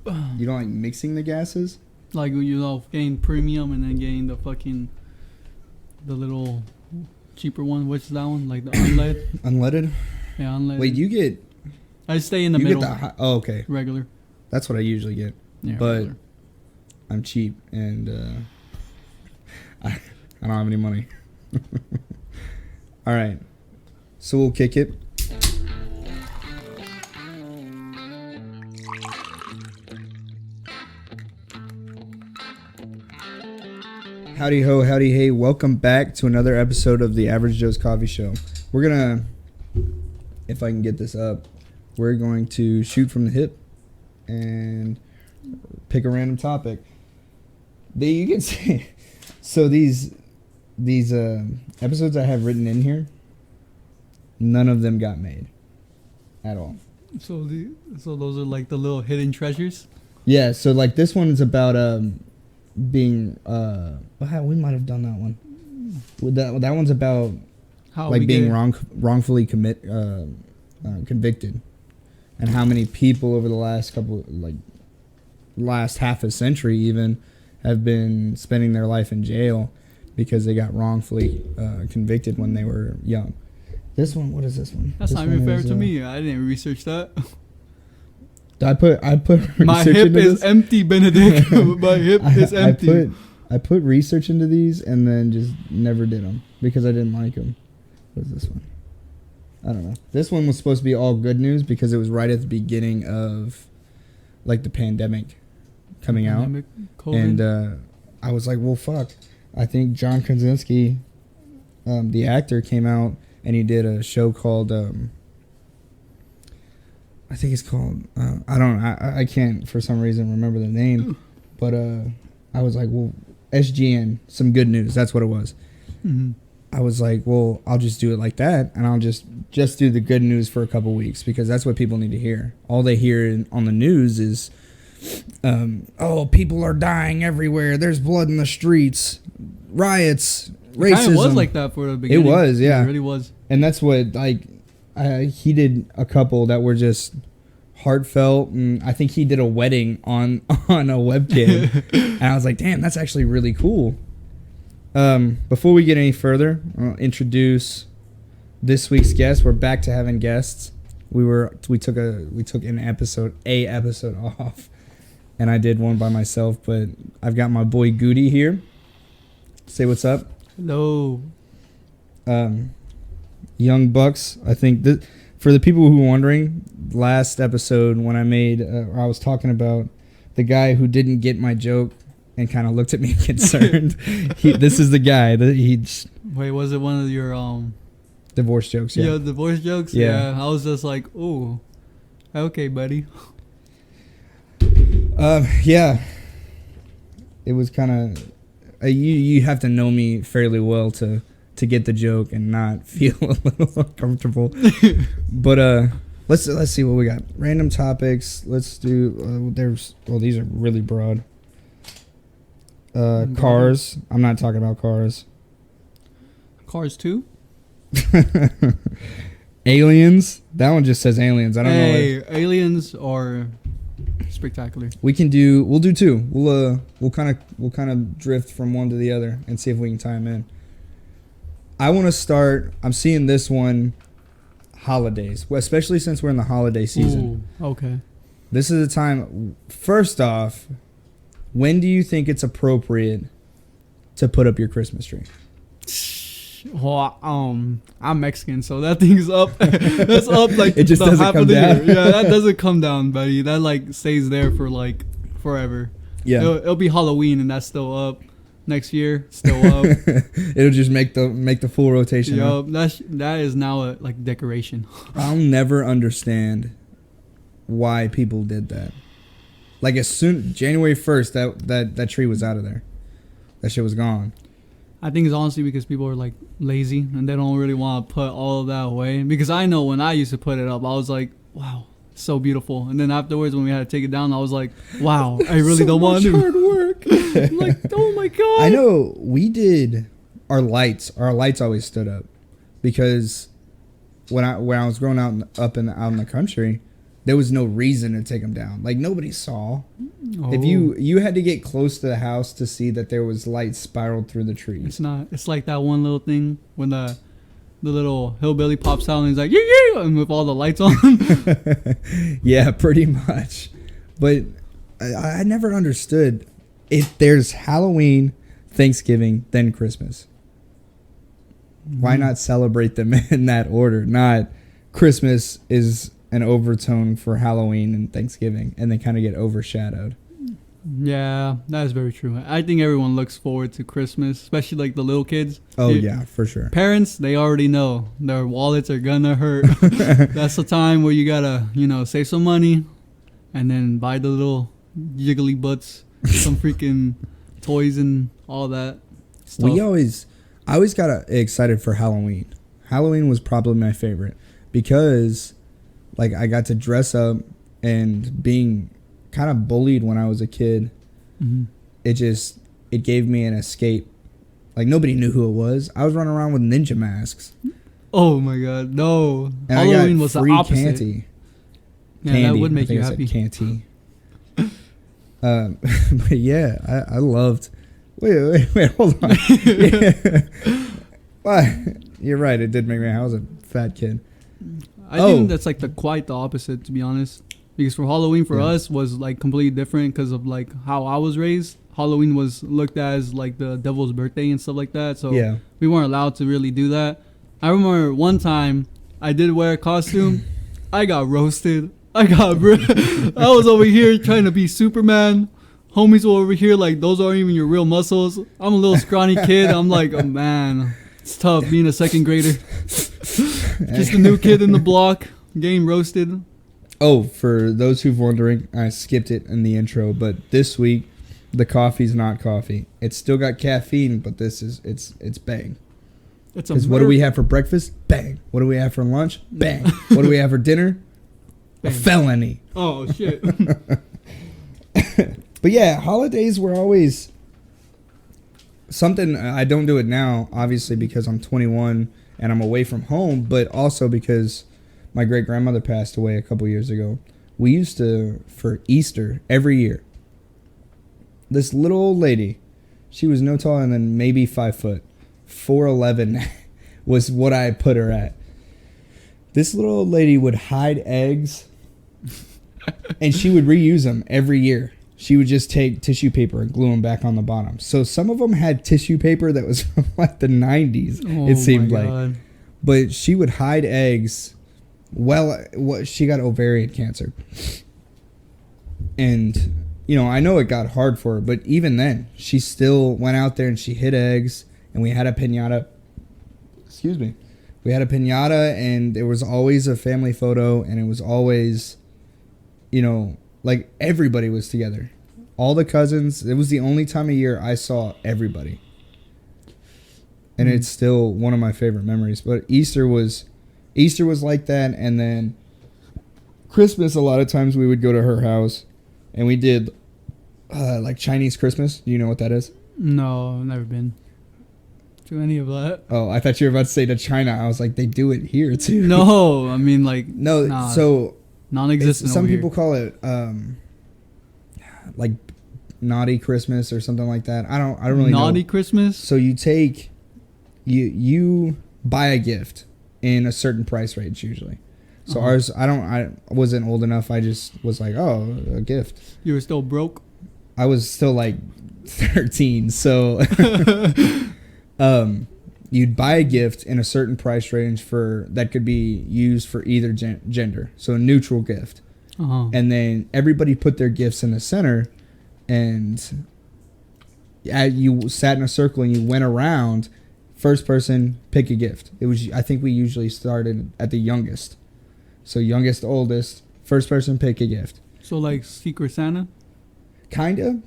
You don't like mixing the gases? Like, getting premium and then getting the little cheaper one. Which is that one? Like the unleaded? Unleaded? Yeah, unleaded. Wait, you get... I stay in the middle. Get oh, okay. Regular. That's what I usually get. Yeah, but regular. I'm cheap and I don't have any money. All right. So we'll kick it. Howdy ho, howdy hey. Welcome back to another episode of the Average Joe's Coffee Show. We're going to, if I can get this up, we're going to shoot from the hip and pick a random topic. You can see, so these episodes I have written in here, none of them got made at all. So those are like the little hidden treasures? Yeah, so like this one is about being we might have done that one. That one's about how like being wrongfully convicted, and how many people over the last half a century even have been spending their life in jail because they got wrongfully convicted when they were young. This one, what is this one? That's not even fair to me. I didn't research that. I put my hip is empty, Benedict. My hip is empty. I put research into these and then just never did them because I didn't like them. What is this one? I don't know. This one was supposed to be all good news because it was right at the beginning of like the pandemic coming out. COVID. And I was like, well, fuck. I think John Krasinski, the actor, came out and he did a show called I think it's called I can't for some reason remember the name. But I was like, well, SGN, some good news. That's what it was. Mm-hmm. I was like, well, I'll just do it like that, and I'll just do the good news for a couple weeks because that's what people need to hear. All they hear on the news is, oh, people are dying everywhere. There's blood in the streets, riots, racism. It kind of was like that for the beginning. It was, yeah. It really was. And that's what, like, he did a couple that were just heartfelt, and I think he did a wedding on a webcam. And I was like, damn, that's actually really cool. Before we get any further, I'll introduce this week's guest. We're back to having guests. We took an episode off, and I did one by myself, but I've got my boy Goody here. Say what's up. Hello. Young Bucks. I think that for the people who are wondering, last episode when I made, I was talking about the guy who didn't get my joke and kind of looked at me concerned. This is the guy that Wait, was it one of your divorce jokes? Yeah, divorce jokes. Yeah. I was just like, oh, okay, buddy. Yeah. It was kind of you have to know me fairly well to get the joke and not feel a little uncomfortable. But let's see what we got. Random topics. Let's do. These are really broad. Cars. I'm not talking about cars. Cars 2? Aliens. That one just says aliens. I don't know. Hey, aliens are spectacular. We'll do 2. We'll kind of drift from one to the other and see if we can tie them in. I want to start. I'm seeing this one. Holidays, well, especially since we're in the holiday season. Ooh, okay. This is the time. First off, when do you think it's appropriate to put up your Christmas tree? Well, I'm Mexican, so that thing's up. That's up like it just the doesn't half come of the down. year. Yeah, that doesn't come down, buddy. That like stays there for like forever. Yeah, it'll be Halloween and that's still up. Next year, still up. It'll just make the full rotation. Yup, that is now a like decoration. I'll never understand why people did that. Like as soon January 1st, that tree was out of there. That shit was gone. I think it's honestly because people are like lazy and they don't really want to put all of that away. Because I know when I used to put it up, I was like, wow, so beautiful. And then afterwards, when we had to take it down, I was like, wow, I really so don't want to. Hard work. I'm like, oh my god. I know we did our lights. Our lights always stood up because when I was growing out in the country, there was no reason to take them down. Like, nobody saw. Oh. If you had to get close to the house to see that there was light spiraled through the trees. It's not. It's like that one little thing when the little hillbilly pops out and he's like, yeah, and with all the lights on. Yeah, pretty much. But I never understood if there's Halloween, Thanksgiving, then Christmas. Why not celebrate them in that order? Not Christmas is an overtone for Halloween and Thanksgiving, and they kind of get overshadowed. Yeah, that is very true. I think everyone looks forward to Christmas, especially like the little kids. Oh, yeah, for sure. Parents, they already know their wallets are gonna hurt. That's the time where you gotta, save some money and then buy the little jiggly butts, some freaking toys and all that stuff. I always got excited for Halloween. Halloween was probably my favorite because, like, I got to dress up, and being kind of bullied when I was a kid, mm-hmm. it gave me an escape. Like, nobody knew who it was. I was running around with ninja masks. Oh my god, no! And Halloween I got was free the opposite. Candy. Yeah, that would make you happy. Canty. But yeah, I loved. Wait, hold on. Well, you're right. It did make me. I was a fat kid. I think that's like quite the opposite, to be honest. Because for Halloween for us was like completely different because of like how I was raised. Halloween was looked at as like the devil's birthday and stuff like that. So we weren't allowed to really do that. I remember one time I did wear a costume. I got roasted. I was over here trying to be Superman. Homies were over here like, those aren't even your real muscles. I'm a little scrawny kid. I'm like, oh man, it's tough being a second grader. Just a new kid in the block getting roasted. Oh, for those who've wondering, I skipped it in the intro, but this week the coffee's not coffee. It's still got caffeine, but it's bang. Because what do we have for breakfast? Bang. What do we have for lunch? Bang. What do we have for dinner? Bang. A felony. Oh shit. But yeah, holidays were always something. I don't do it now, obviously, because I'm 21 and I'm away from home, but also because my great-grandmother passed away a couple years ago. We used to, for Easter, every year, this little old lady, she was no taller than maybe 5 foot, 4'11" was what I put her at. This little old lady would hide eggs, and she would reuse them every year. She would just take tissue paper and glue them back on the bottom. So some of them had tissue paper that was from like the 90s, it seemed like. But she would hide eggs. Well, she got ovarian cancer. And, I know it got hard for her, but even then, she still went out there and she hid eggs, and we had a piñata. Excuse me. We had a piñata, and there was always a family photo, and it was always, like everybody was together. All the cousins. It was the only time of year I saw everybody. And it's still one of my favorite memories. But Easter was like that, and then Christmas, a lot of times we would go to her house, and we did like Chinese Christmas. Do you know what that is? No, I've never been to any of that. Oh, I thought you were about to say to China. I was like, they do it here too. No, I mean like so non-existent. Some people call it like naughty Christmas or something like that. I don't really know. Naughty Christmas. So you take you buy a gift in a certain price range usually. So ours, I wasn't old enough. I just was like, oh, a gift. You were still broke? I was still like 13. So you'd buy a gift in a certain price range that could be used for either gender. So a neutral gift. And then everybody put their gifts in the center, and you sat in a circle and you went around. First person, pick a gift. I think we usually started at the youngest. So youngest to oldest, first person, pick a gift. So like Secret Santa? Kinda,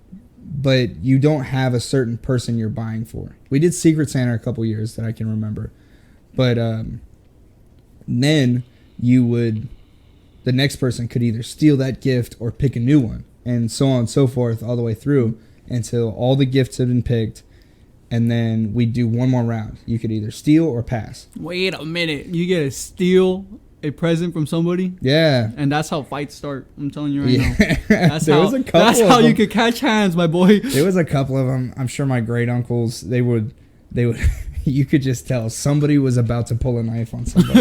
but you don't have a certain person you're buying for. We did Secret Santa a couple years that I can remember. But then the next person could either steal that gift or pick a new one. And so on and so forth all the way through until all the gifts have been picked. And then we do one more round. You could either steal or pass. Wait a minute. You get to steal a present from somebody. Yeah. And that's how fights start. I'm telling you right now. That's There how, was a couple that's of how you them. could catch hands, my boy. There was a couple of them. I'm sure my great uncles, they would, you could just tell somebody was about to pull a knife on somebody.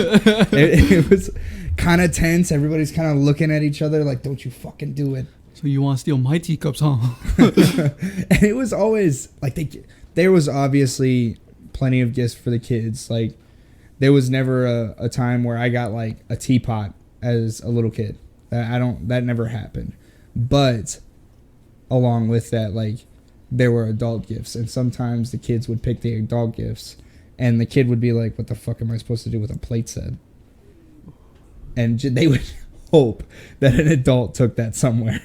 It was kind of tense. Everybody's kind of looking at each other like, don't you fucking do it. So you want to steal my teacups, huh? And it was always like there was obviously plenty of gifts for the kids. Like there was never a time where I got like a teapot as a little kid. That never happened. But along with that, like there were adult gifts, and sometimes the kids would pick the adult gifts, and the kid would be like, "What the fuck am I supposed to do with a plate set?" And they would hope that an adult took that somewhere.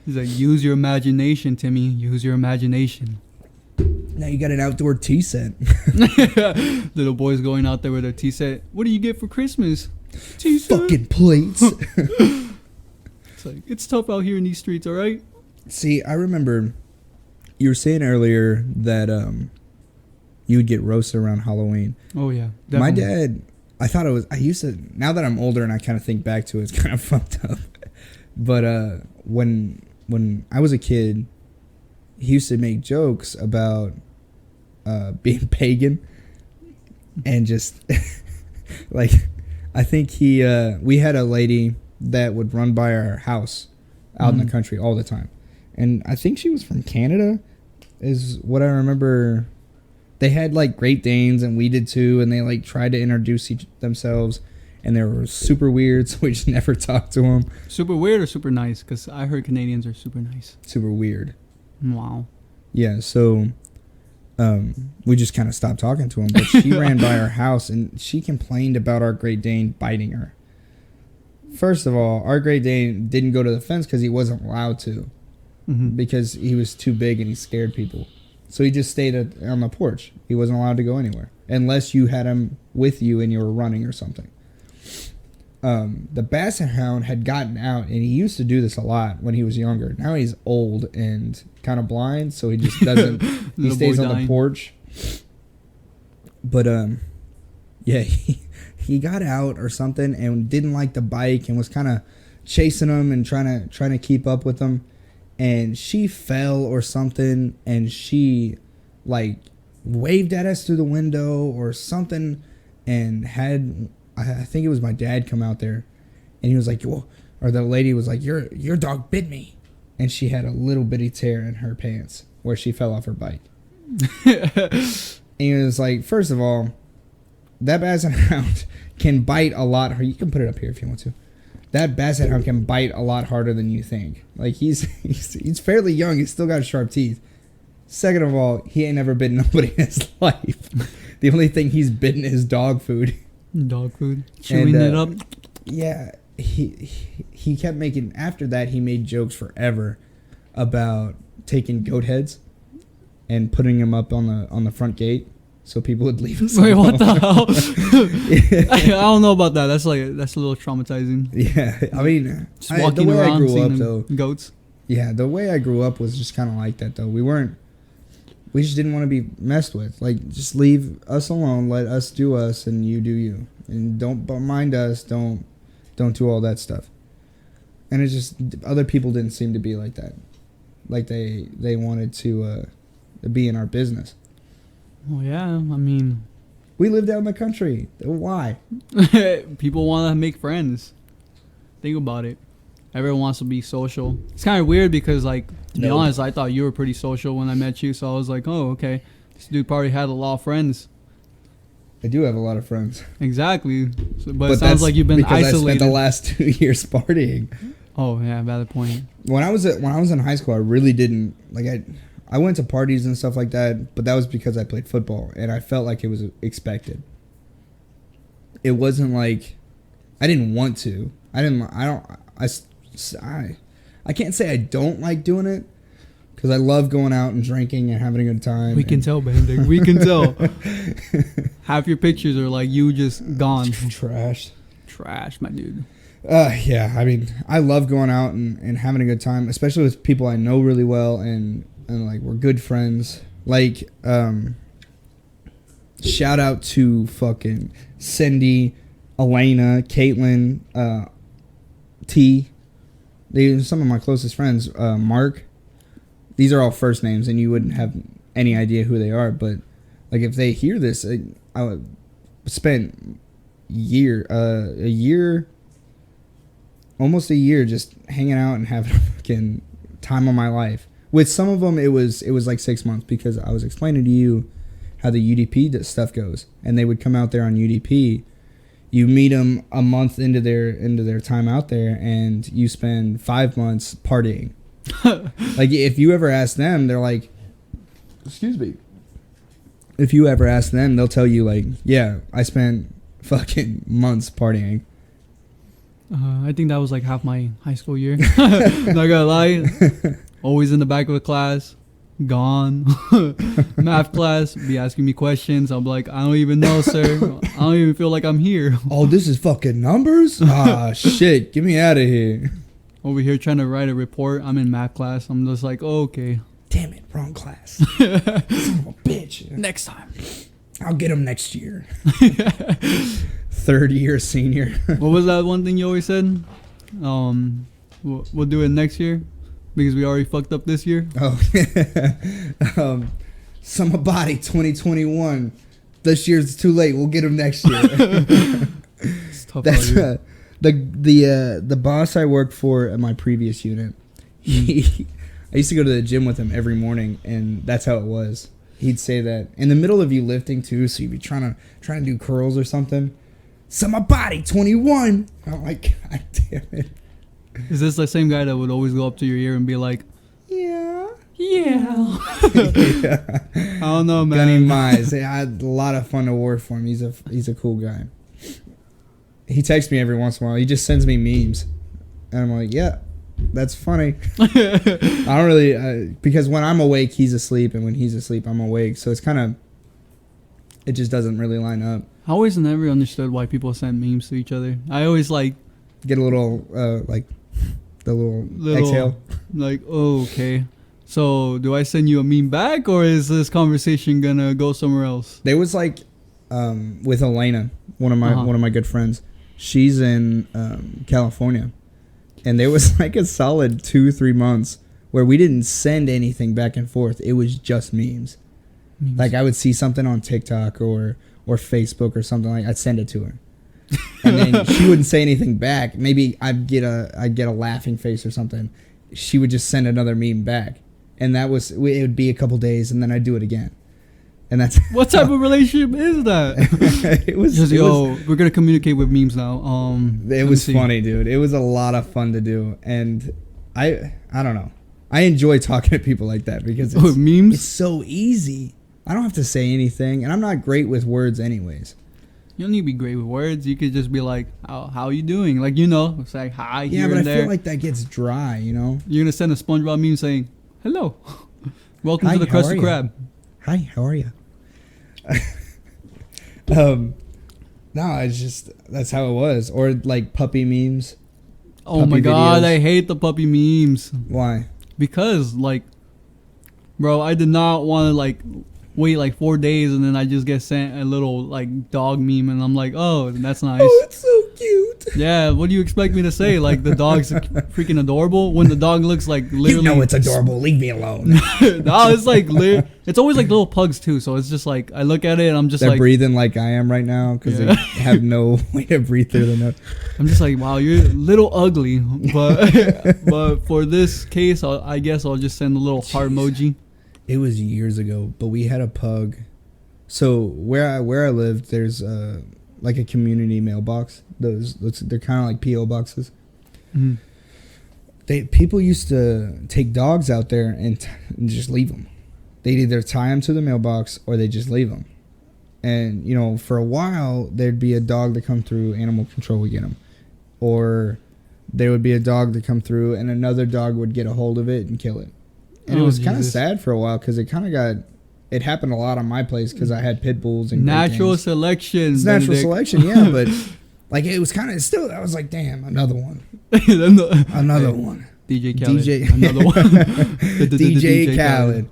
He's like, use your imagination, Timmy. Use your imagination. Now you got an outdoor tea set. Little boys going out there with their tea set. What do you get for Christmas? Tea set. Fucking plates. It's like, it's tough out here in these streets, all right? See, I remember you were saying earlier that you would get roasted around Halloween. Oh, yeah. Definitely. My dad, I used to, now that I'm older and I kind of think back to it, it's kind of fucked up. But when I was a kid, he used to make jokes about being pagan and just like, I think we had a lady that would run by our house out in the country all the time. And I think she was from Canada is what I remember. They had like Great Danes and we did too. And they like tried to introduce themselves and they were super weird. So we just never talked to them. Super weird or super nice? Because I heard Canadians are super nice. Super weird. Wow. Yeah. So we just kind of stopped talking to him. But she ran by our house and she complained about our Great Dane biting her. First of all, our Great Dane didn't go to the fence because he wasn't allowed to. Because he was too big and he scared people. So he just stayed on the porch. He wasn't allowed to go anywhere. Unless you had him with you and you were running or something. The Basset Hound had gotten out, and he used to do this a lot when he was younger. Now he's old and kind of blind, so he just doesn't... he stays on the porch. But, yeah, he got out or something and didn't like the bike and was kind of chasing him and trying to keep up with him. And she fell or something, and she, like, waved at us through the window or something, and had, I think it was my dad come out there, and he was like, well, or the lady was like, your dog bit me. And she had a little bitty tear in her pants where she fell off her bike. And he was like, first of all, that Basset Hound can bite a lot. You can put it up here if you want to. That Basset Hound can bite a lot harder than you think. Like, he's fairly young. He's still got sharp teeth. Second of all, he ain't never bitten nobody in his life. The only thing he's bitten is dog food. Dog food. Chewing it up. Yeah. He kept making... After that, he made jokes forever about taking goat heads and putting them up on the front gate. So people would leave us Wait, alone. what the hell? I don't know about that. That's a little traumatizing. Yeah, I mean, just walking the way around, I grew up, seeing though, goats. Yeah, the way I grew up was just kind of like that, though. We just didn't want to be messed with. Like, just leave us alone, let us do us, and you do you, and don't mind us. Don't do all that stuff. And it's just other people didn't seem to be like that. Like they wanted to be in our business. Well, yeah, I mean... We live down the country. Why? People want to make friends. Think about it. Everyone wants to be social. It's kind of weird because, like, to be honest, I thought you were pretty social when I met you. So I was like, oh, okay. This dude probably had a lot of friends. I do have a lot of friends. Exactly. But it sounds like you've been isolated. I spent the last 2 years partying. Oh, yeah, valid point. When I was in high school, I really didn't... Like, I went to parties and stuff like that, but that was because I played football, and I felt like it was expected. It wasn't like I didn't want to. I can't say I don't like doing it, because I love going out and drinking and having a good time. We can tell, Banding. We can tell. Half your pictures are like you just gone. Trash, my dude. Yeah, I mean, I love going out and having a good time, especially with people I know really well and like we're good friends. Like, shout out to fucking Cindy, Elena, Caitlin, T. These are some of my closest friends. Mark. These are all first names, and you wouldn't have any idea who they are. But like, if they hear this, I would spend a year, almost a year, just hanging out and having a fucking time of my life. With some of them, it was like 6 months, because I was explaining to you how the UDP stuff goes, and they would come out there on UDP. You meet them a month into their time out there, and you spend 5 months partying. Like, if you ever ask them, they're like, excuse me. If you ever ask them, they'll tell you, like, yeah, I spent fucking months partying. I think that was like half my high school year. Not gonna lie. Always in the back of the class. Gone. Math class, be asking me questions. I'm like, I don't even know, sir. I don't even feel like I'm here. Oh, this is fucking numbers? Ah, shit. Get me out of here. Over here trying to write a report. I'm in math class. I'm just like, oh, okay. Damn it, wrong class. Son of a bitch. Next time. I'll get him next year. Third year senior. What was that one thing you always said? We'll do it next year because we already fucked up this year. Oh, summer body 2021. This year's too late. We'll get him next year. It's tough. That's the boss I worked for at my previous unit. I used to go to the gym with him every morning, and that's how it was. He'd say that in the middle of you lifting too, so you'd be trying to do curls or something. Summer body 21. I'm like, God damn it. Is this the same guy that would always go up to your ear and be like, Yeah. yeah. I don't know, man. Gunny Mize. I had a lot of fun to work for him. He's a cool guy. He texts me every once in a while. He just sends me memes, and I'm like, yeah, that's funny. I don't really because when I'm awake, he's asleep, and when he's asleep, I'm awake. So it's kind of, it just doesn't really line up. I always never understood why people send memes to each other. I always like get a little like the little exhale. Like, oh, okay. So do I send you a meme back, or is this conversation gonna go somewhere else? There was like with Elena, one of my good friends. She's in California, and there was like a solid 2-3 months where we didn't send anything back and forth. It was just memes. Like, I would see something on TikTok or Facebook or something, like I'd send it to her, and then she wouldn't say anything back. Maybe I'd get a laughing face or something. She would just send another meme back, and it would be a couple days, and then I'd do it again. And that's what type of relationship is that? It was just, we're gonna communicate with memes now. It was funny, dude. It was a lot of fun to do, and I don't know. I enjoy talking to people like that because memes. It's so easy. I don't have to say anything, and I'm not great with words anyways. You don't need to be great with words. You could just be like, how are you doing? Like, say hi here and there. Yeah, but I feel like that gets dry, You're going to send a SpongeBob meme saying, hello. Welcome to the Krusty Krab. Hi, how are you? No, it's just, that's how it was. Or like puppy memes. Oh my God, I hate the puppy memes. Why? Because, like, bro, I did not want to, like, wait like 4 days and then I just get sent a little like dog meme and I'm like, oh, that's nice. Oh, it's so cute. Yeah, what do you expect me to say? Like, the dog's freaking adorable when the dog looks like literally. It's adorable. Leave me alone. No, it's like it's always like little pugs too. So it's just like I look at it and I'm just They're like breathing like I am right now because they have no way to breathe through the nose. I'm just like, wow, you're a little ugly, but for this case, I guess I'll just send a little heart emoji. It was years ago, but we had a pug. So where I lived, there's like a community mailbox. They're kind of like PO boxes. Mm-hmm. People used to take dogs out there and just leave them. They'd either tie them to the mailbox or they just leave them. And for a while there'd be a dog that come through, animal control would get them, or there would be a dog that come through and another dog would get a hold of it and kill it. And it was kind of sad for a while because it happened a lot on my place because I had pit bulls and natural selection. It's natural selection, yeah, but like it was kind of still. I was like, damn, another one, another one. DJ Khaled, another one. DJ Khaled,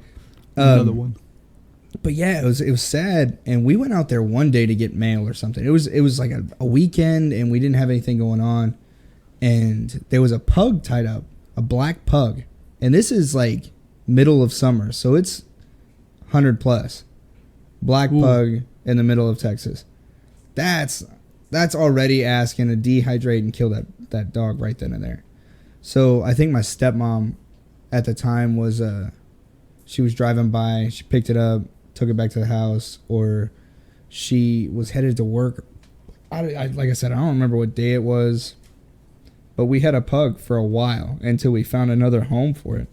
another one. But yeah, it was sad, and we went out there one day to get mail or something. It was like a weekend, and we didn't have anything going on, and there was a pug tied up, a black pug, and this is like middle of summer, so it's 100 plus, black pug in the middle of Texas. That's already asking to dehydrate and kill that dog right then and there. So I think my stepmom at the time was she was driving by, she picked it up, took it back to the house, or she was headed to work. Like I said, I don't remember what day it was, but we had a pug for a while until we found another home for it.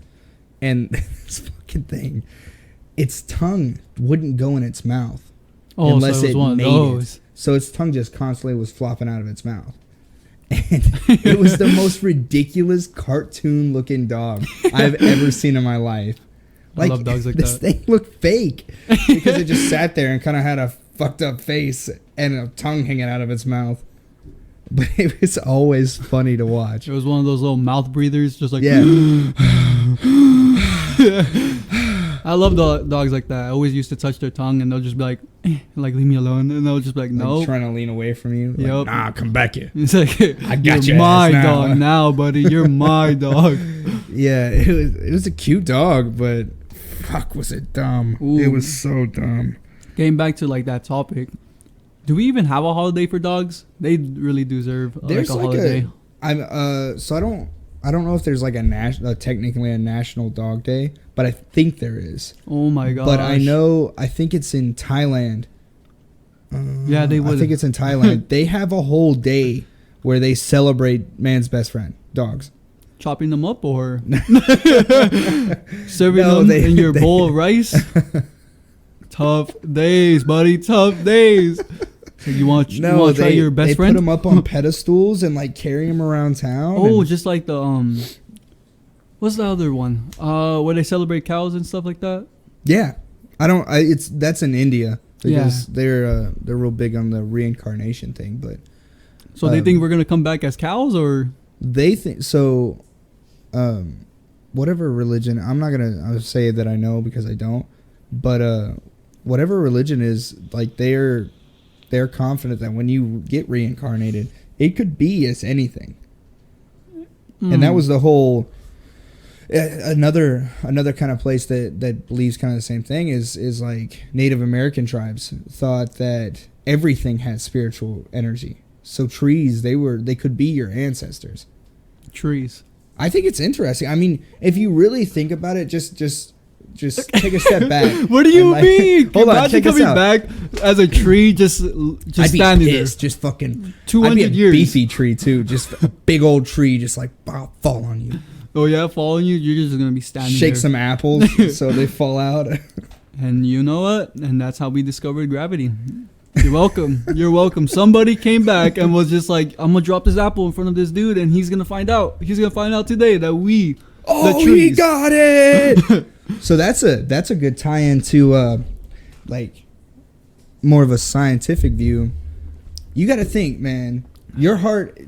And this fucking thing, its tongue wouldn't go in its mouth unless so it was one made of those. it. So its tongue just constantly was flopping out of its mouth. And it was the most ridiculous cartoon-looking dog I've ever seen in my life. I love dogs like this that. Thing looked fake because it just sat there and kind of had a fucked up face and a tongue hanging out of its mouth. But it was always funny to watch. It was one of those little mouth breathers, just like... Yeah. I love dogs like that. I always used to touch their tongue, and they'll just be like, leave me alone. And they'll just be like, no. Like trying to lean away from you. Like, Yep. nah, come back here. It's like, I got you're your my ass now. dog now, buddy. You're my dog. Yeah, it was a cute dog, but fuck, was it dumb. Ooh. It was so dumb. Getting back to like that topic, do we even have a holiday for dogs? They really deserve There's like a holiday. So I don't know if there's like technically a national dog day, but I think there is. Oh my god! But I think it's in Thailand. Yeah, they would. I think it's in Thailand. They have a whole day where they celebrate man's best friend, dogs. Chopping them up or serving them in your bowl of rice. Tough days, buddy. Tough days. So you want to try your best friend? They put them up on pedestals and like carry them around town. Oh, just like the what's the other one? Where they celebrate cows and stuff like that. Yeah, that's in India because they're real big on the reincarnation thing. But so they think we're gonna come back as cows, or they think so. Whatever religion, I'm not gonna say that I know because I don't. But whatever religion is, like they're confident that when you get reincarnated, it could be as anything. And that was the whole another kind of place that believes kind of the same thing is like Native American tribes thought that everything had spiritual energy. So trees, they could be your ancestors. Trees. I think it's interesting. I mean, if you really think about it, just take a step back. What do you mean? Hold on, imagine check this coming out. back as a tree, just I'd be standing pissed, there. just fucking 200 I'd be a years. beefy tree too, just a big old tree, just like fall on you. Oh yeah, following you. You're just gonna be standing Shake there. some apples so they fall out. And you know what? And that's how we discovered gravity. You're welcome. You're welcome. Somebody came back and was just like, I'm gonna drop this apple in front of this dude, and he's gonna find out. He's gonna find out today that we. Oh, the trees. he got it. So that's a good tie-in to like more of a scientific view. You got to think, man. Your heart,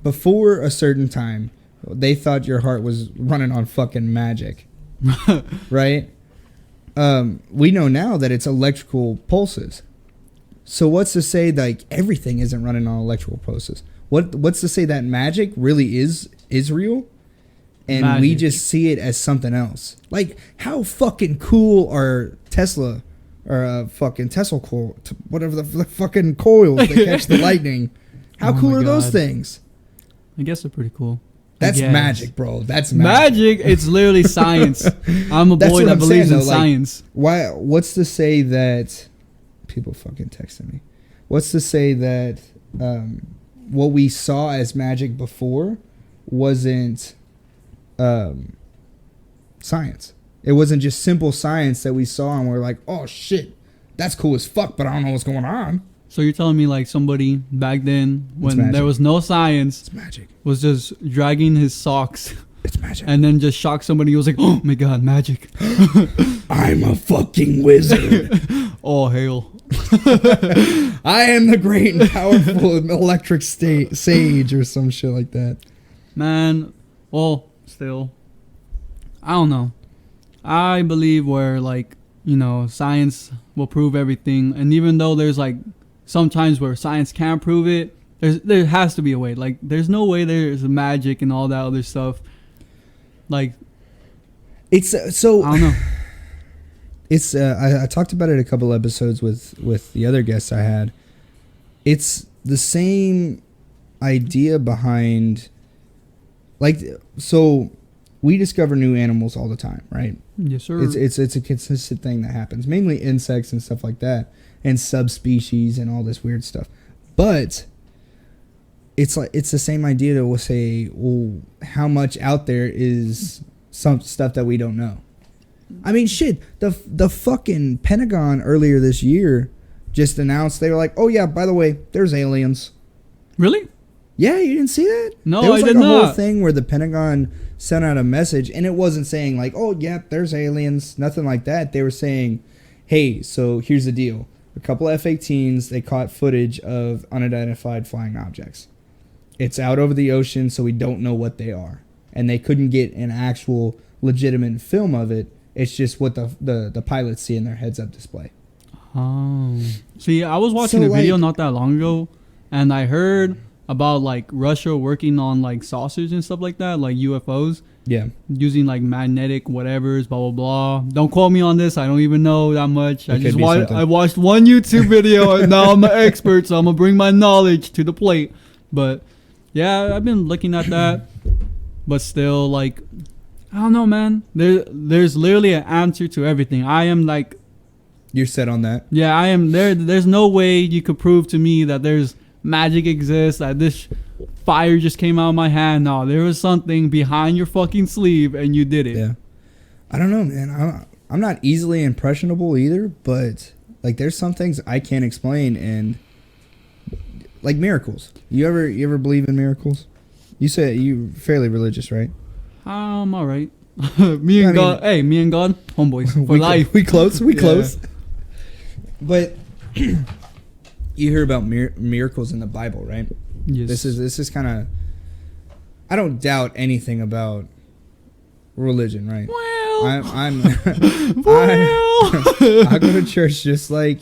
before a certain time, they thought your heart was running on fucking magic, right? We know now that it's electrical pulses. So what's to say like everything isn't running on electrical pulses? What's to say that magic really is real? And Magic. We just see it as something else. Like, how fucking cool are Tesla or fucking Tesla coil, whatever the fucking coils that catch the lightning? How cool are those things? I guess they're pretty cool. That's Yes. magic, bro. That's magic. It's literally science. I'm a That's boy what that I'm believes saying, in though, like, science. What's to say that people fucking texting me? What's to say that what we saw as magic before wasn't science? It wasn't just simple science that we saw and we're like, oh shit, that's cool as fuck, but I don't know what's going on. So you're telling me like somebody back then when magic. there was no science It's magic. was just dragging his socks It's magic. and then just shocked somebody. He was like, oh my god, magic. I'm a fucking wizard. Oh, hail. I am the great and powerful electric sage or some shit like that. Man, well, still, I don't know. I believe where like science will prove everything. And even though there's like sometimes where science can't prove it, there has to be a way. Like there's no way there's magic and all that other stuff. Like it's so I don't know. It's I talked about it a couple episodes with the other guests I had. It's the same idea behind, like, so we discover new animals all the time, right? Yes, sir. It's a consistent thing that happens, mainly insects and stuff like that, and subspecies and all this weird stuff. But it's the same idea that we'll say, well, how much out there is some stuff that we don't know. I mean, shit, the fucking Pentagon earlier this year just announced, they were like, oh yeah, by the way, there's aliens. Really? Yeah, you didn't see that? No, there was I like did a whole not. thing where the Pentagon sent out a message, and it wasn't saying like, oh yeah, there's aliens, nothing like that. They were saying, hey, so here's the deal. A couple F-18s, they caught footage of unidentified flying objects. It's out over the ocean, so we don't know what they are. And they couldn't get an actual legitimate film of it. It's just what the pilots see in their heads-up display. Oh. See, I was watching a video not that long ago, and I heard about like Russia working on like saucers and stuff like that, like UFOs. Yeah. Using like magnetic whatevers, blah blah blah. Don't quote me on this. I don't even know that much. I watched one YouTube video and now I'm an expert, so I'm gonna bring my knowledge to the plate. But yeah, I've been looking at that, but still, like, I don't know, man. There's literally an answer to everything. I am like, you're set on that. Yeah, I am there. There's no way you could prove to me that there's magic exists, that this fire just came out of my hand. No, there was something behind your fucking sleeve and you did it. Yeah. I don't know, man. I'm not easily impressionable either, but like there's some things I can't explain, and like miracles. You ever believe in miracles? You say you're fairly religious, right? I'm all right. me and God, homeboys for life. We close. But you hear about miracles in the Bible, right? Yes. This is kind of, I don't doubt anything about religion, right? Well, I'm well. I go to church just like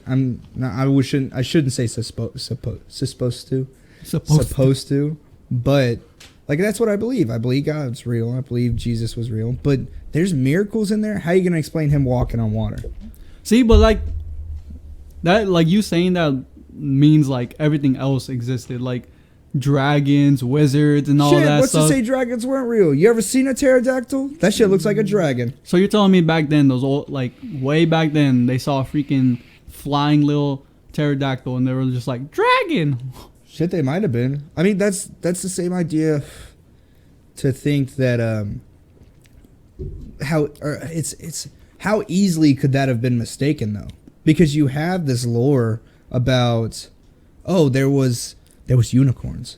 I'm not. I shouldn't say supposed to, but like that's what I believe. I believe God's real. I believe Jesus was real. But there's miracles in there. How are you gonna explain him walking on water? See, but like that, like you saying that means like everything else existed, like dragons, wizards, and all that what's stuff. to say dragons weren't real? You ever seen a pterodactyl? That shit looks like a dragon. So you're telling me back then, those old, like way back then, they saw a freaking flying little pterodactyl and they were just like, dragon. Shit, they might have been. I mean, that's the same idea to think that how easily could that have been mistaken though? Because you have this lore about, oh, there was unicorns.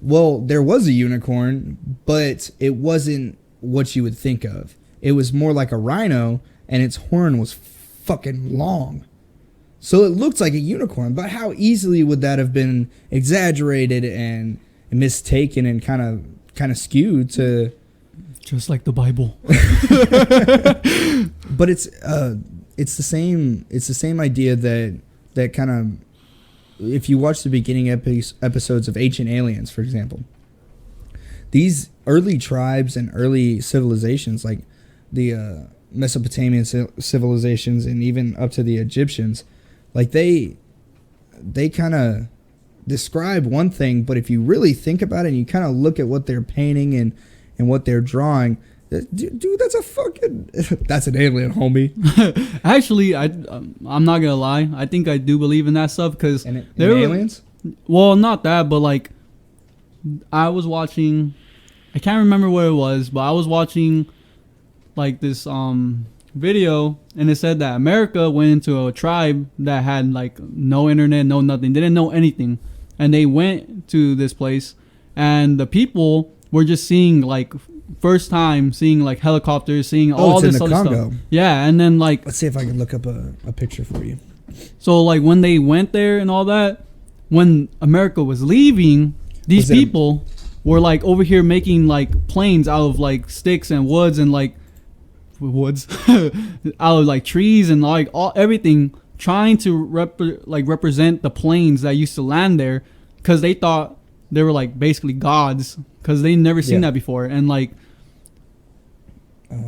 Well, there was a unicorn, but it wasn't what you would think of. It was more like a rhino, and its horn was fucking long. So it looked like a unicorn, but how easily would that have been exaggerated and mistaken and kind of skewed to... Just like the Bible. But it's the same idea that kind of, if you watch the beginning episodes of Ancient Aliens, for example, these early tribes and early civilizations, like the Mesopotamian civilizations and even up to the Egyptians, like they kind of describe one thing, but if you really think about it and you kind of look at what they're painting and what they're drawing, dude, that's an alien, homie. Actually, I'm not gonna lie. I think I do believe in that stuff because they're aliens. Well, not that, but like I was watching. I can't remember what it was, but I was watching like this video, and it said that America went into a tribe that had like no internet, no nothing. They didn't know anything, and they went to this place, and the people were just seeing like first time seeing like helicopters, seeing all this other stuff. Yeah, and then like let's see if I can look up a picture for you. So like when they went there and all that, when America was leaving, these people were like over here making like planes out of like sticks and woods and like woods, out of like trees and like all everything, trying to represent the planes that used to land there, because they thought they were like basically gods, because they never seen that before. And like,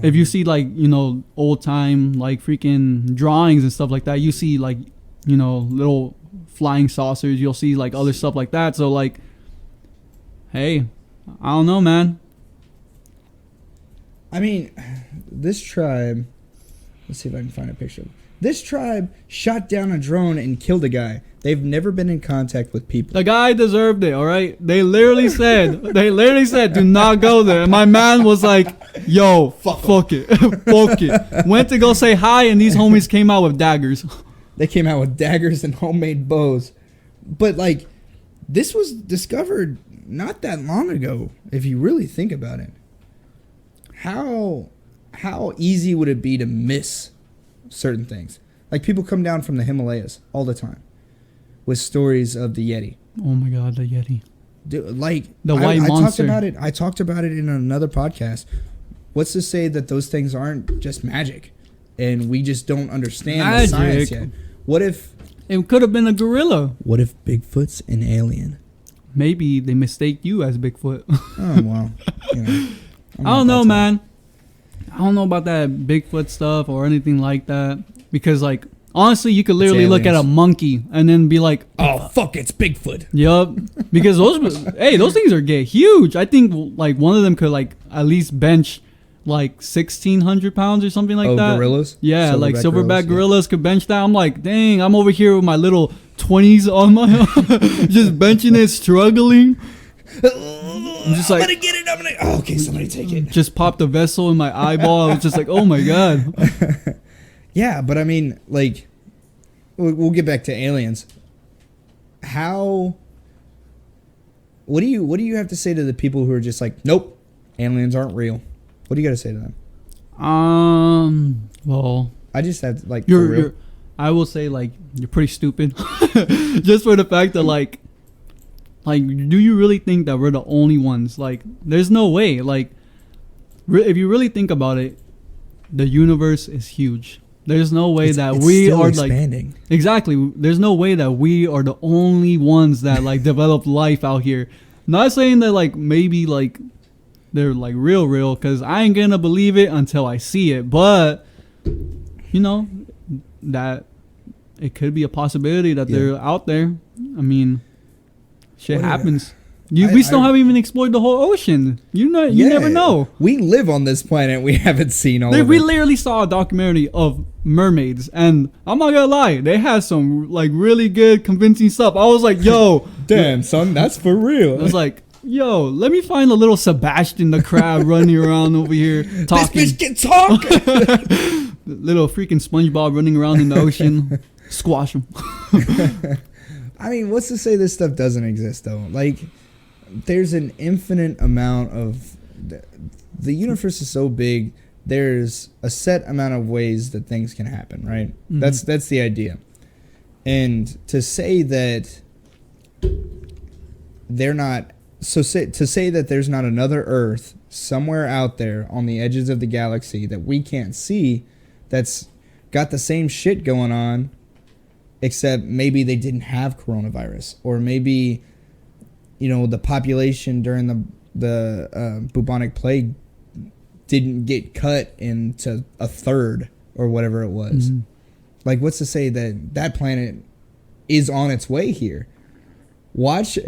if you see like, you know, old time like freaking drawings and stuff like that, you see like, you know, little flying saucers, you'll see like other stuff like that. So like, hey, I don't know, man. I mean, this tribe, let's see if I can find a picture. This tribe shot down a drone and killed a guy. They've never been in contact with people. The guy deserved it, all right? They literally said, do not go there. And my man was like, yo, fuck it. Fuck it. Went to go say hi, and these homies came out with daggers. They came out with daggers and homemade bows. But, like, this was discovered not that long ago, if you really think about it. How easy would it be to miss certain things? Like, people come down from the Himalayas all the time with stories of the Yeti. Oh my God, the Yeti. Dude, like, the white monster. I talked about it in another podcast. What's to say that those things aren't just magic and we just don't understand the science yet? What if it could have been a gorilla? What if Bigfoot's an alien? Maybe they mistake you as Bigfoot. Oh, well, you know. I don't know, man. I don't know about that Bigfoot stuff or anything like that, because like, honestly, you could literally look at a monkey and then be like, oh fuck, it's Bigfoot. Yup. Because those things are huge. I think like one of them could like at least bench like 1,600 pounds or something like that. Gorillas? Yeah, like silverback gorillas could bench that. I'm like, dang, I'm over here with my little 20s on my just benching it, struggling. I'm just like, I'm gonna get it. Oh, okay, somebody take it. Just popped a vessel in my eyeball. I was just like, oh my God. Yeah, but I mean, like, we'll get back to aliens. What do you have to say to the people who are just like, nope, aliens aren't real? What do you got to say to them? Well, I just have to, like, I will say, like, you're pretty stupid. Just for the fact that, like, do you really think that we're the only ones? Like, there's no way. Like, if you really think about it, the universe is huge. There's no way that we are expanding. Like, exactly. There's no way that we are the only ones that like develop life out here. Not saying that like maybe like they're like real, because I ain't gonna believe it until I see it. But you know that it could be a possibility that they're out there. I mean, shit happens. We still haven't even explored the whole ocean. You never know. We live on this planet. We haven't seen all of it. We literally saw a documentary of mermaids, and I'm not gonna lie, they had some like really good, convincing stuff. I was like, yo, damn son, that's for real. I was like, yo, let me find a little Sebastian the crab running around over here talking. This bitch can talk. Little freaking SpongeBob running around in the ocean. Squash him. I mean, what's to say this stuff doesn't exist though? Like, there's an infinite amount of the universe is so big. There's a set amount of ways that things can happen, right? Mm-hmm. That's the idea. And to say that they're not to say that there's not another Earth somewhere out there on the edges of the galaxy that we can't see, that's got the same shit going on, except maybe they didn't have coronavirus, or maybe, you know, the population during the bubonic plague didn't get cut into a third or whatever it was. Mm-hmm. Like, what's to say that planet is on its way here? Watch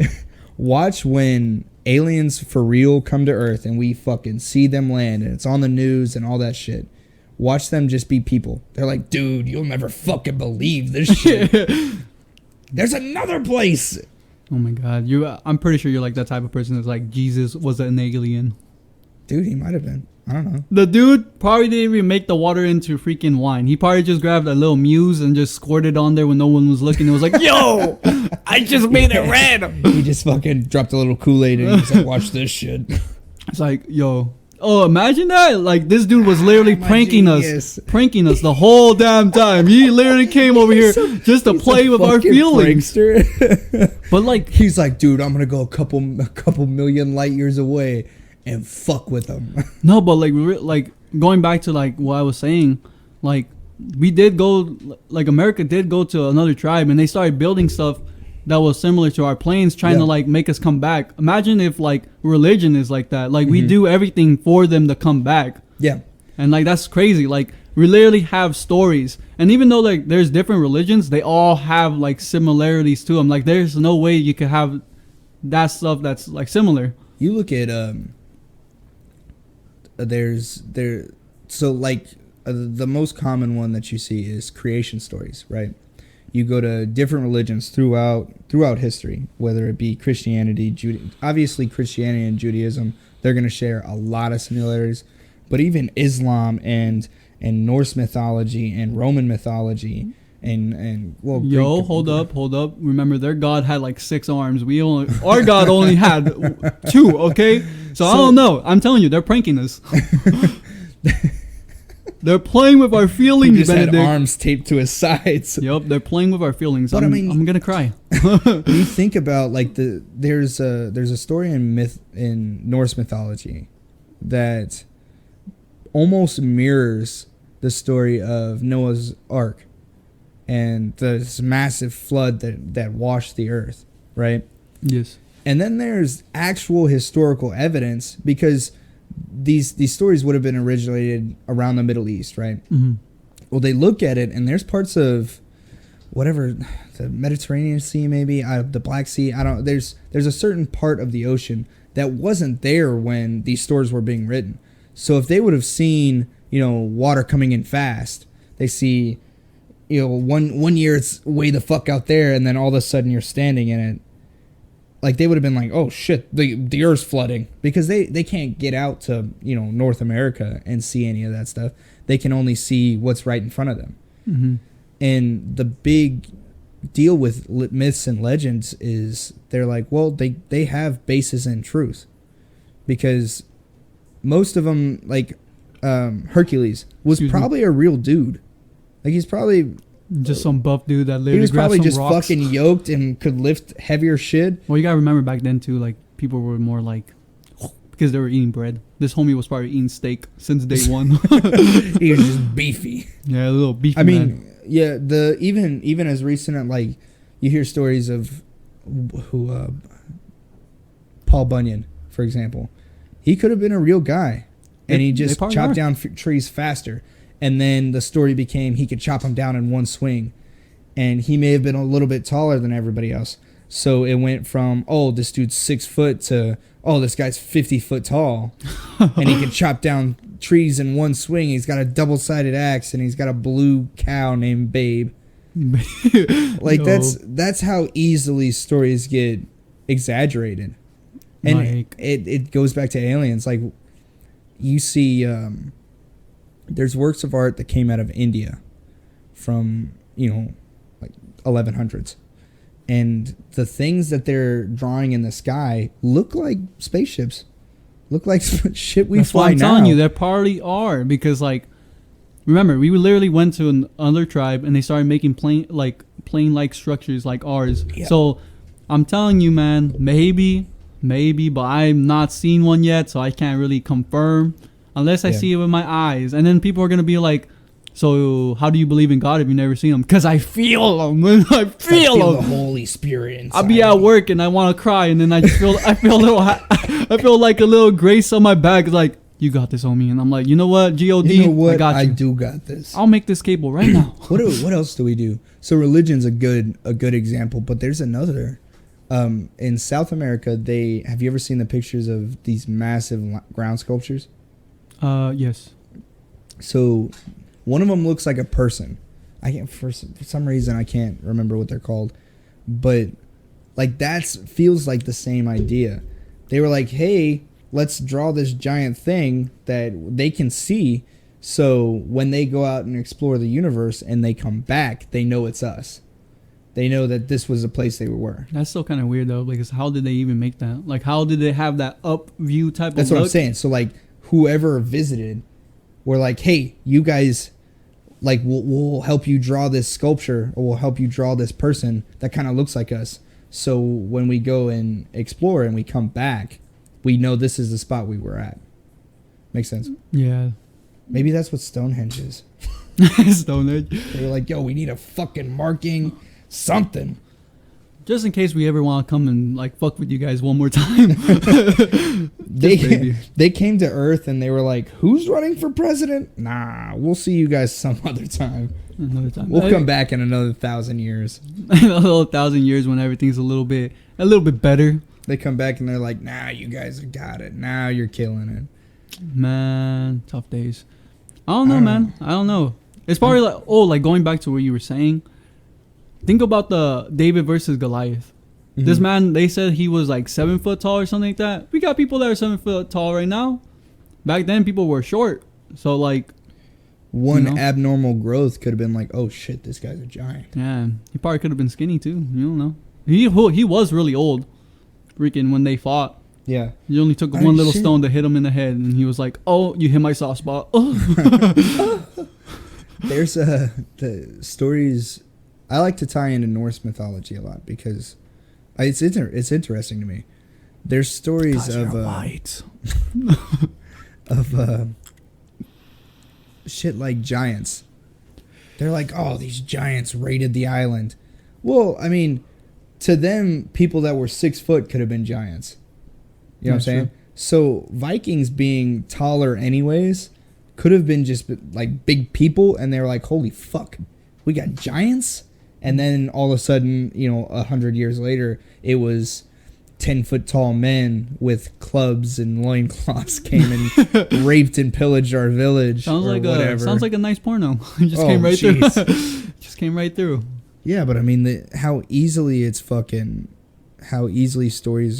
when aliens for real come to Earth and we fucking see them land and it's on the news and all that shit. Watch them just be people. They're like, dude, you'll never fucking believe this shit. There's another place. Oh my God. I'm pretty sure you're like that type of person that's like, Jesus was an alien. Dude, he might have been. I don't know. The dude probably didn't even make the water into freaking wine. He probably just grabbed a little muse and just squirted on there when no one was looking. It was like, yo, I just made it red. He just fucking dropped a little Kool-Aid and he's like, watch this shit. It's like, yo. Oh, imagine that. Like, this dude was literally pranking us the whole damn time. He literally came over here just to play with our feelings. But like, he's like, dude, I'm gonna go a couple million light years away and fuck with them. No, but like going back to like what I was saying, like we did go, like America did go to another tribe, and they started building stuff that was similar to our planes, trying to like make us come back. Imagine if like religion is like that. Like we do everything for them to come back. Yeah. And like that's crazy. Like we literally have stories, and even though like there's different religions, they all have like similarities to them. Like there's no way you could have that stuff that's like similar. You look at so like the most common one that you see is creation stories, right? You go to different religions throughout history, whether it be Christianity, obviously Christianity and Judaism, they're going to share a lot of similarities, but even Islam and Norse mythology and Roman mythology and well, hold up. Remember, their God had like 6 arms. Our God only had 2. Okay, so I don't know. I'm telling you, they're pranking us. They're playing with our feelings. He just Benedict. had arms taped to his sides. Yep, they're playing with our feelings. But I'm gonna cry. When you think about like there's a story in Norse mythology that almost mirrors the story of Noah's Ark and this massive flood that washed the earth, right? Yes. And then there's actual historical evidence, because these stories would have been originated around the Middle East, right? Mm-hmm. Well, they look at it, and there's parts of whatever, the Mediterranean Sea, maybe the Black Sea. There's a certain part of the ocean that wasn't there when these stories were being written. So if they would have seen, water coming in fast, they see, one year it's way the fuck out there, and then all of a sudden you're standing in it. Like, they would have been like, oh shit, the earth's flooding, because they can't get out to North America and see any of that stuff. They can only see what's right in front of them. Mm-hmm. And the big deal with myths and legends is they're like, well, they have basis in truth, because most of them, like Hercules was probably a real dude. Like, he's probably just some buff dude that literally he was probably just rocks. fucking yoked and could lift heavier shit. Well, you gotta remember back then too, like people were more like, because they were eating bread. This homie was probably eating steak since day one. He was just beefy. Yeah, a little beefy. I mean, yeah, even as recent, like, you hear stories of who Paul Bunyan, for example. He could have been a real guy, and he just chopped down trees faster. And then the story became he could chop them down in one swing. And he may have been a little bit taller than everybody else. So it went from, oh, this dude's 6 foot to, oh, this guy's 50 foot tall. And he can chop down trees in one swing. He's got a double-sided axe, and he's got a blue cow named Babe. Like, no. That's how easily stories get exaggerated. And it goes back to aliens. Like, you see... there's works of art that came out of India from, like 1100s. And the things that they're drawing in the sky look like spaceships. Look like shit we That's fly now. That's what I'm telling you. They probably are. Because, like, remember, we literally went to another tribe and they started making plane-like structures like ours. Yeah. So, I'm telling you, man, maybe, but I'm not seen one yet, so I can't really confirm. Unless I see it with my eyes. And then people are going to be like, so how do you believe in God if you've never seen him? Because I feel him. I feel the Holy Spirit inside. I'll be at work and I want to cry. And then I just I feel like a little grace on my back. Like, you got this, homie. And I'm like, you know what, G.O.D., you know what? I got you. I do got this. I'll make this cable right now. What else do we do? So religion's a good example. But there's another. In South America, have you ever seen the pictures of these massive ground sculptures? Yes. So one of them looks like a person. For some reason I can't remember what they're called, but like feels like the same idea. They were like, hey, let's draw this giant thing that they can see, so when they go out and explore the universe and they come back, they know it's us. They know that this was the place they were. That's still kind of weird though, because how did they even make that? Like, how did they have that up view type That's of look? What I'm saying. So like, whoever visited were like, hey, you guys, like, we'll help you draw this sculpture, or we'll help you draw this person that kind of looks like us. So when we go and explore and we come back, we know this is the spot we were at. Makes sense? Yeah. Maybe that's what Stonehenge is. Stonehenge. They were like, yo, we need a fucking marking something. Just in case we ever want to come and like fuck with you guys one more time. They came to Earth and they were like, who's running for president? Nah, we'll see you guys some other time. Another time. We'll come back in another 1,000 years. Another 1,000 years when everything's a little bit better. They come back and they're like, nah, you guys have got it. Now you're killing it. Man, tough days. I don't know, man. I don't know. It's probably like going back to what you were saying. Think about the David versus Goliath. Mm-hmm. This man, they said he was like 7 foot tall or something like that. We got people that are 7 foot tall right now. Back then, people were short. So like, one abnormal growth could have been like, oh shit, this guy's a giant. Yeah, he probably could have been skinny too. You don't know. He was really old. Freaking when they fought. Yeah. You only took one little stone to hit him in the head, and he was like, "Oh, you hit my soft spot." Oh. There's the stories. I like to tie into Norse mythology a lot because it's interesting to me. There's stories of shit like giants. They're like, oh, these giants raided the island. Well, I mean, to them, people that were 6 foot could have been giants. You know what I'm saying? True. So Vikings being taller anyways could have been just like big people, and they were like, holy fuck, we got giants? And then all of a sudden, 100 years later, it was 10 foot tall men with clubs and loincloths came and raped and pillaged our village. Sounds like a nice porno. Just came right through. Just came right through. Yeah, but I mean, how easily stories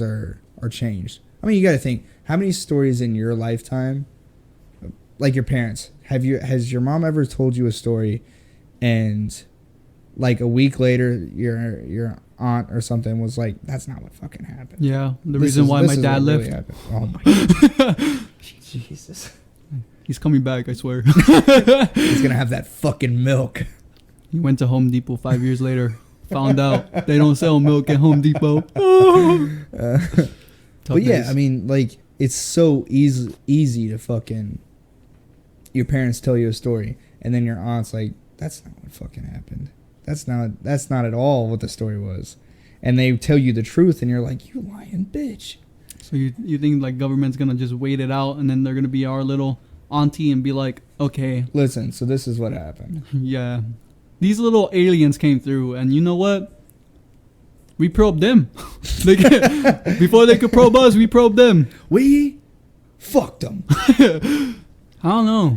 are changed. I mean, you got to think, how many stories in your lifetime, like your parents, has your mom ever told you a story, and like a week later, your aunt or something was like, "That's not what fucking happened." Yeah, the reason why my dad left. Really oh my god, Jesus! He's coming back, I swear. He's gonna have that fucking milk. He went to Home Depot 5 years later. Found out they don't sell milk at Home Depot. But yeah, I mean, like, it's so easy to fucking, your parents tell you a story, and then your aunt's like, that's not what fucking happened. That's not at all what the story was. And they tell you the truth, and you're like, you lying bitch. So you think like government's gonna just wait it out, and then they're gonna be our little auntie and be like, okay, listen, so this is what happened. Yeah, these little aliens came through, and you know what? We probed them. Before they could probe us, we probed them. We fucked them. I don't know.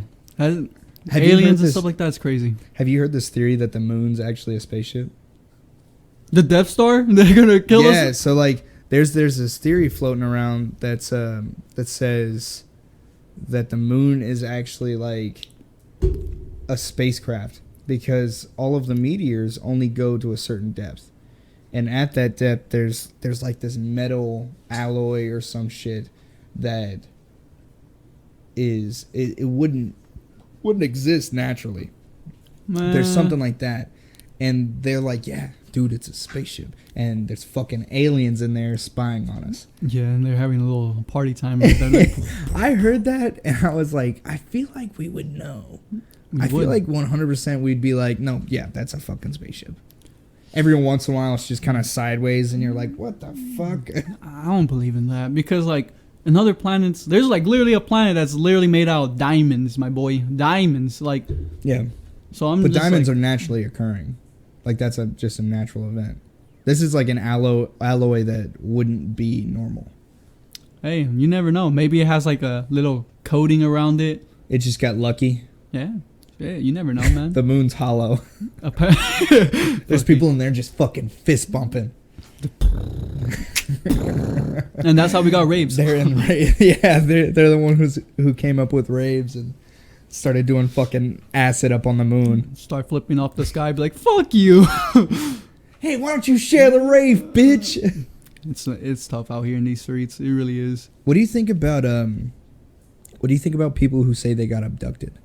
Aliens and stuff like that's crazy. Have you heard this theory that the moon's actually a spaceship? The Death Star? They're gonna kill us? Yeah, so like there's this theory floating around that says that the moon is actually like a spacecraft because all of the meteors only go to a certain depth. And at that depth, there's like this metal alloy or some shit that it wouldn't exist naturally. There's something like that, and they're like, yeah, dude, it's a spaceship, and there's fucking aliens in there spying on us. Yeah, and they're having a little party time. Like, I heard that, and I was like, I feel like we would know. I feel like 100% we'd be like, no, yeah, that's a fucking spaceship. Every once in a while, it's just kind of sideways, and you're like, what the fuck? I don't believe in that, because, like, in other planets, there's, like, literally a planet that's literally made out of diamonds, my boy. Diamonds, like... Yeah. So but diamonds are naturally occurring. Like, that's just a natural event. This is, like, an alloy that wouldn't be normal. Hey, you never know. Maybe it has, like, a little coating around it. It just got lucky. Yeah. Yeah, you never know, man. The moon's hollow. There's people in there just fucking fist bumping. And that's how we got raves. They're the one who came up with raves and started doing fucking acid up on the moon. Start flipping off the sky, be like, fuck you. Hey, why don't you share the rave, bitch? It's tough out here in these streets. It really is. What do you think about people who say they got abducted?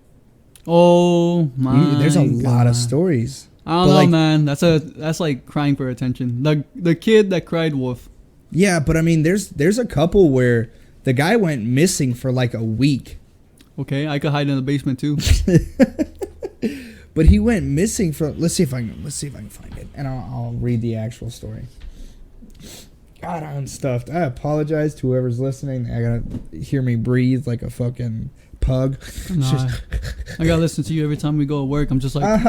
Oh my! There's a lot of stories. I don't know, man. That's like crying for attention. The kid that cried wolf. Yeah, but I mean, there's a couple where the guy went missing for like a week. Okay, I could hide in the basement too. But he went missing from. Let's see if I can find it, and I'll read the actual story. God, I'm stuffed. I apologize to whoever's listening. I gotta hear me breathe like a fucking pug. Nah, I gotta listen to you every time we go to work. I'm just like,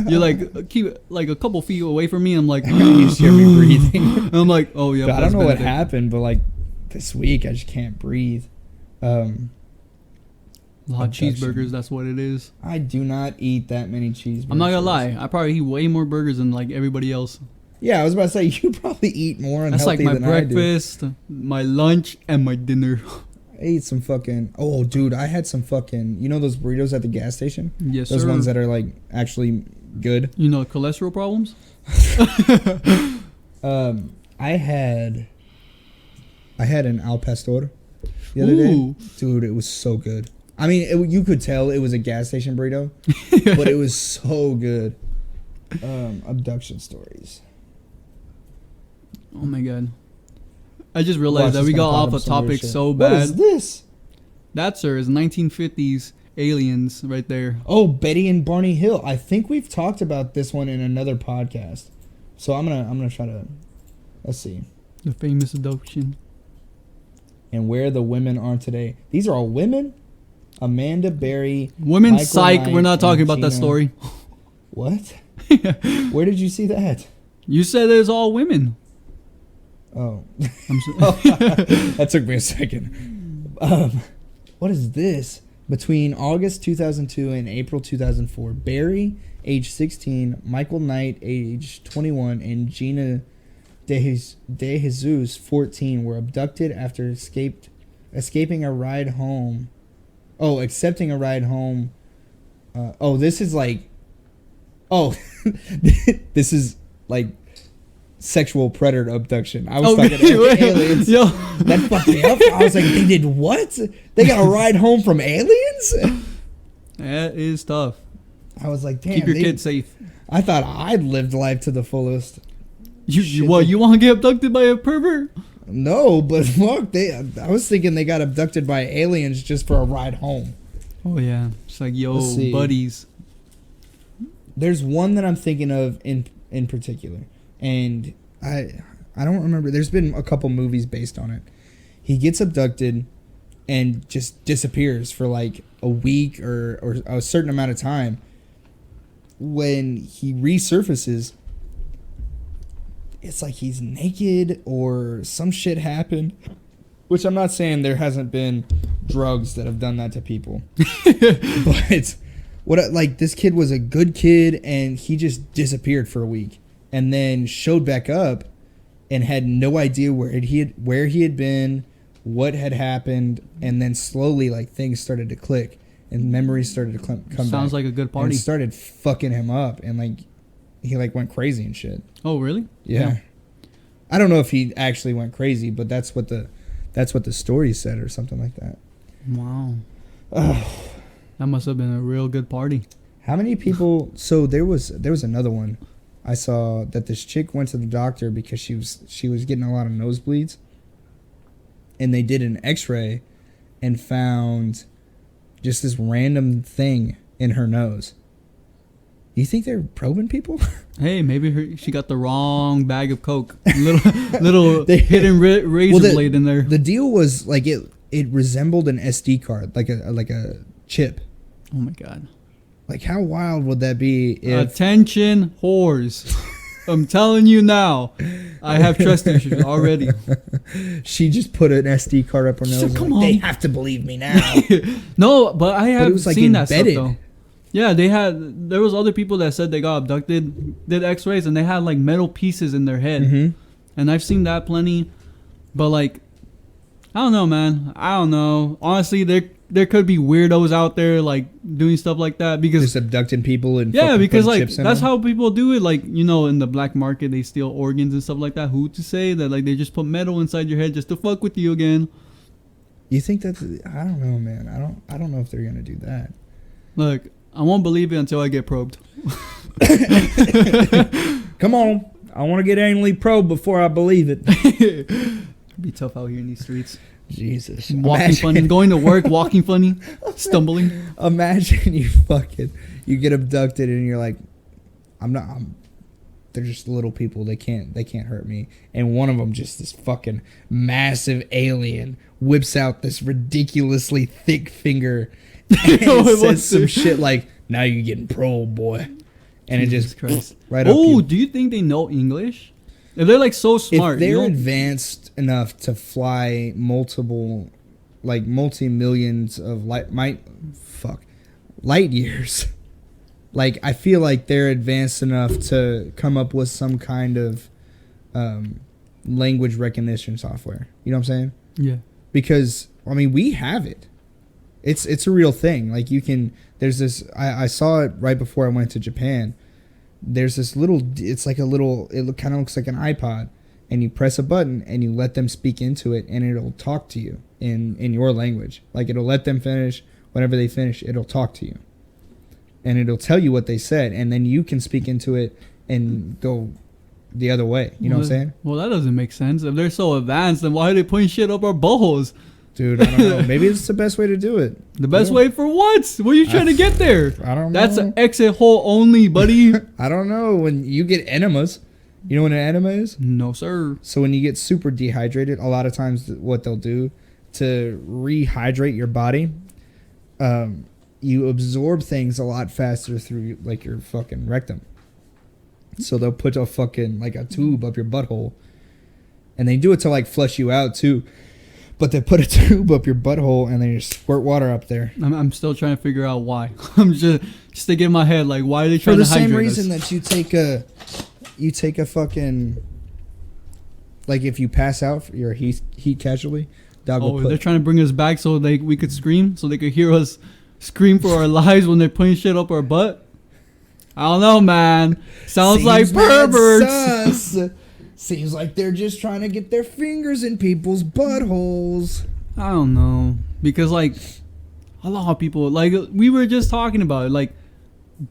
you're like, keep like a couple feet away from me. I'm like, you just hear me breathing. And I'm like, oh yeah. I don't know what happened, but like this week I just can't breathe. A lot of cheeseburgers, that's what it is. I do not eat that many cheeseburgers. I'm not gonna lie, I probably eat way more burgers than like everybody else. Yeah, I was about to say, you probably eat more unhealthy that's like my than I do. breakfast, my lunch, and my dinner. I ate some fucking... Oh, dude, I had some fucking... You know those burritos at the gas station? Yes, those sir. ones that are like actually good? You know, cholesterol problems? I had an al pastor the other day. Dude, it was so good. I mean, you could tell it was a gas station burrito, but it was so good. Abduction stories. Oh my god. I just realized that we got off a topic so bad. What is this? That, sir, is 1950s aliens right there. Oh, Betty and Barney Hill. I think we've talked about this one in another podcast. So I'm gonna try to... Let's see. The famous abduction. And where the women are today. These are all women? Amanda Berry. Women, Michael psych. Knight, We're not talking about Gina. that story. What? Where did you see that? You said it's all women. Oh. I'm so That took me a second. What is this? Between August 2002 and April 2004, Barry, age 16, Michael Knight, age 21, and Gina De Jesus, 14, were abducted after escaping a ride home. Oh, accepting a ride home. This is like... Oh, this is like sexual predator abduction. I was talking about aliens. Yo. That fucked me up. I was like, they did what? They got a ride home from aliens? That is tough. I was like, damn. Keep your kids safe. I thought I'd lived life to the fullest. You want to get abducted by a pervert? No, but fuck, I was thinking they got abducted by aliens just for a ride home. Oh yeah, it's like, yo, buddies. There's one that I'm thinking of in particular, and I don't remember. There's been a couple movies based on it. He gets abducted and just disappears for like a week or a certain amount of time. When he resurfaces, it's like he's naked or some shit happened. Which I'm not saying there hasn't been drugs that have done that to people. But this kid was a good kid and he just disappeared for a week and then showed back up and had no idea where he had been, what had happened, and then slowly like things started to click and memories started to come back. Sounds like a good party. And it started fucking him up and like he like went crazy and shit. Oh really? Yeah. I don't know if he actually went crazy, but that's what the story said or something like that. Wow. That must have been a real good party. How many people? So there was another one. I saw that this chick went to the doctor because she was getting a lot of nosebleeds, and they did an X-ray, and found just this random thing in her nose. You think they're probing people? Hey, maybe she got the wrong bag of coke. Little hidden razor blade in there. The deal was like it resembled an SD card, like a chip. Oh my god! Like how wild would that be? If Attention, whores! I'm telling you now, I have trust issues already. She just put an SD card up her nose. Come like, on. They have to believe me now. No, but I have seen that stuff embedded. though. Yeah, there was other people that said they got abducted, did X-rays, and they had like metal pieces in their head. Mm-hmm. And I've seen that plenty. But like, I don't know, man. I don't know. Honestly, there could be weirdos out there like doing stuff like that because just abducting people and because like that's how people do it. Like, you know, in the black market they steal organs and stuff like that. Who to say that like they just put metal inside your head just to fuck with you again? You think that's? I don't know, man. I don't know if they're gonna do that. Look, I won't believe it until I get probed. Come on. I want to get anally probed before I believe it. It'd be tough out here in these streets. Jesus. Walking funny, going to work, walking funny, stumbling. Imagine you get abducted and you're like, they're just little people. They can't hurt me. And one of them, just this fucking massive alien, whips out this ridiculously thick finger and says some shit like, "Now you're getting parole, boy." And Jesus it just Christ. right up. Oh, do you think they know English? If they're like so smart, if they're advanced enough to fly multi-millions of light years. Like, I feel like they're advanced enough to come up with some kind of language recognition software. You know what I'm saying? Yeah. Because, I mean, we have it. It's a real thing. Like, there's this, I saw it right before I went to Japan. There's this little, it kind of looks like an iPod. And you press a button and you let them speak into it and it'll talk to you in your language. Like, it'll let them finish. Whenever they finish, it'll talk to you. And it'll tell you what they said, and then you can speak into it and go the other way. You know what I'm saying? Well, that doesn't make sense. If they're so advanced, then why are they putting shit up our buttholes? Dude, I don't know. Maybe it's the best way to do it. The best way for what? What are you trying to get there? I don't know. That's an exit hole only, buddy. I don't know. When you get enemas, you know what an enema is? No, sir. So when you get super dehydrated, a lot of times what they'll do to rehydrate your body, you absorb things a lot faster through like your fucking rectum. So they'll put a fucking like a tube up your butthole, and they do it to like flush you out too. But they put a tube up your butthole and they just squirt water up there. I'm still trying to figure out why. I'm just thinking in my head, like, why are they trying to hydrate us? For the same reason that you take a fucking, like, if you pass out, you're a heat casualty. They're trying to bring us back so we could scream, so they could hear us scream for our lives when they're putting shit up our butt. I don't know, man. Seems like perverts. Seems like they're just trying to get their fingers in people's buttholes. I don't know. Because, like, a lot of people, like, we were just talking about it. Like,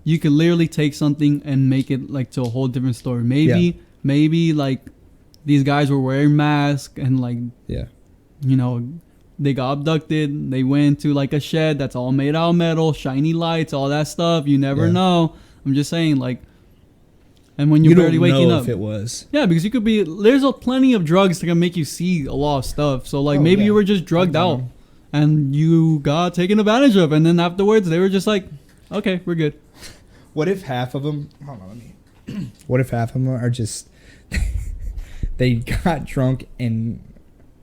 you could literally take something and make it, like, to a whole different story. Maybe, like, these guys were wearing masks and, like, yeah, you know, they got abducted. They went to, like, a shed that's all made out of metal, shiny lights, all that stuff. You never know. I'm just saying, like, and when you're barely waking up, if it was, yeah, because you could be. There's plenty of drugs that can make you see a lot of stuff. So like maybe you were just drugged out, and you got taken advantage of, and then afterwards they were just like, okay, we're good. What if half of them? Hold on, what if half of them are just they got drunk and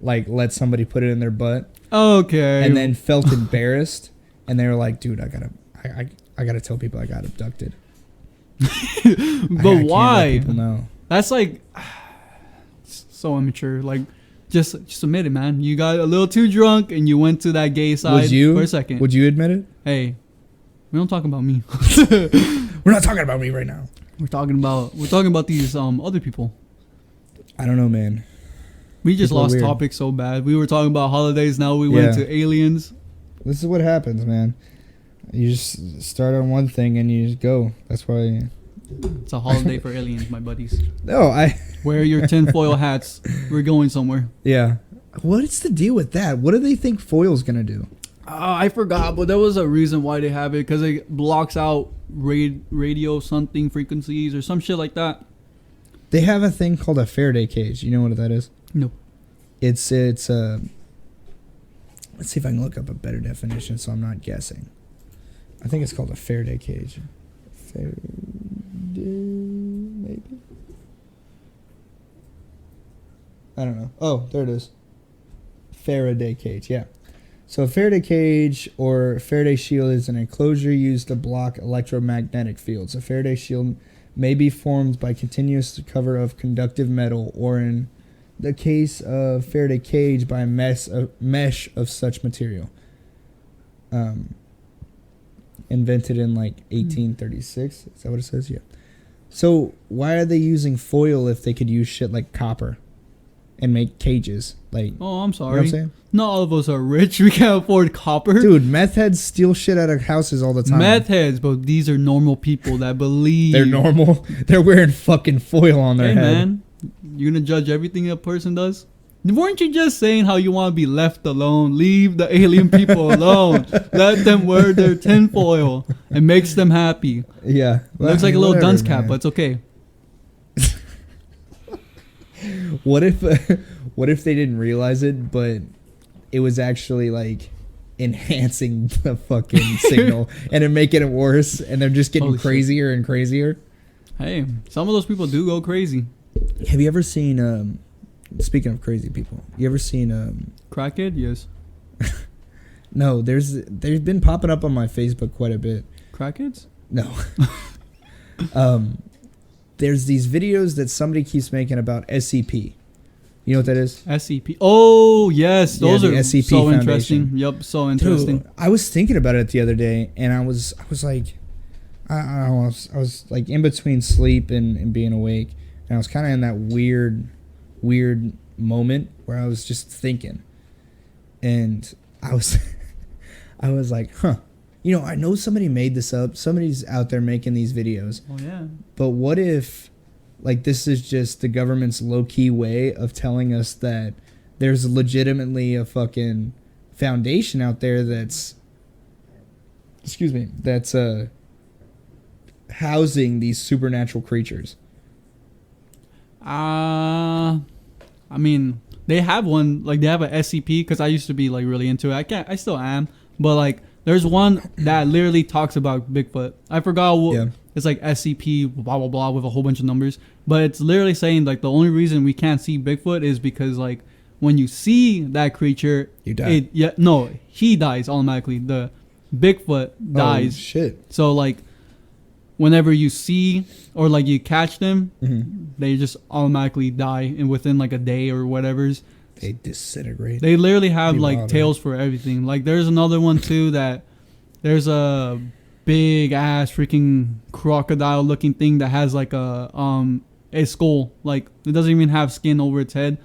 like let somebody put it in their butt? Okay. And then felt embarrassed, and they were like, dude, I gotta tell people I got abducted. But why? People know. That's like so immature. Like, just admit it, man. You got a little too drunk and you went to that gay side for a second. Would you admit it? Hey, we don't talk about me. We're not talking about me right now. We're talking about these other people. I don't know, man. We just lost topic so bad. We were talking about holidays. Now we went to aliens. This is what happens, man. You just start on one thing and you just go. That's why. It's a holiday for aliens, my buddies. No, wear your tinfoil hats. We're going somewhere. Yeah. What's the deal with that? What do they think foil's gonna do? I forgot, but there was a reason why they have it, because it blocks out radio something frequencies or some shit like that. They have a thing called a Faraday cage. You know what that is? No. It's let's see if I can look up a better definition so I'm not guessing. I think it's called a Faraday cage. Faraday, maybe? I don't know. Oh, there it is. Faraday cage, yeah. So a Faraday cage or Faraday shield is an enclosure used to block electromagnetic fields. A Faraday shield may be formed by continuous cover of conductive metal, or in the case of Faraday cage, by a mesh of such material. Invented in like 1836. Is that what it says? Yeah. So why are they using foil if they could use shit like copper and make cages? Like, oh, I'm sorry. You know what I'm saying? Not all of us are rich. We can't afford copper. Dude, meth heads steal shit out of houses all the time. Meth heads, but these are normal people that believe. They're normal? They're wearing fucking foil on their head. Hey, man. You gonna judge everything a person does? Weren't you just saying how you want to be left alone? Leave the alien people alone. Let them wear their tinfoil. It makes them happy. Yeah. Looks like a little dunce cap, man. but it's okay. What if they didn't realize it, but it was actually like enhancing the fucking signal and then making it worse, and they're just getting Holy crazier and crazier? Hey, some of those people do go crazy. Have you ever seen speaking of crazy people, you ever seen Crackhead? Yes. no, they've been popping up on my Facebook quite a bit. Crackheads? No. There's these videos that somebody keeps making about SCP. You know what that is? SCP. Oh, yes. Those are SCP so Foundation. interesting. Yep, so interesting. Dude, I was thinking about it the other day, and I was like, I was like in between sleep and being awake, and I was kind of in that weird moment where I was just thinking, and I was like, huh. You know, I know somebody made this up. Somebody's out there making these videos. Oh, yeah. But what if, like, this is just the government's low-key way of telling us that there's legitimately a fucking foundation out there that's housing these supernatural creatures? I mean, they have one, like, they have a SCP, because I used to be, like, really into it. I still am, but, like, there's one that literally talks about Bigfoot. I forgot what. Yeah. It's like SCP blah blah blah with a whole bunch of numbers, but it's literally saying like the only reason we can't see Bigfoot is because like when you see that creature, you die. He dies automatically. The Bigfoot dies. Oh shit! So like whenever you see or like you catch them, they just automatically die, and within like a day or whatever's. They disintegrate. They literally have like tails for everything. Like there's another one too that there's a big ass freaking crocodile looking thing that has like a skull. Like it doesn't even have skin over its head,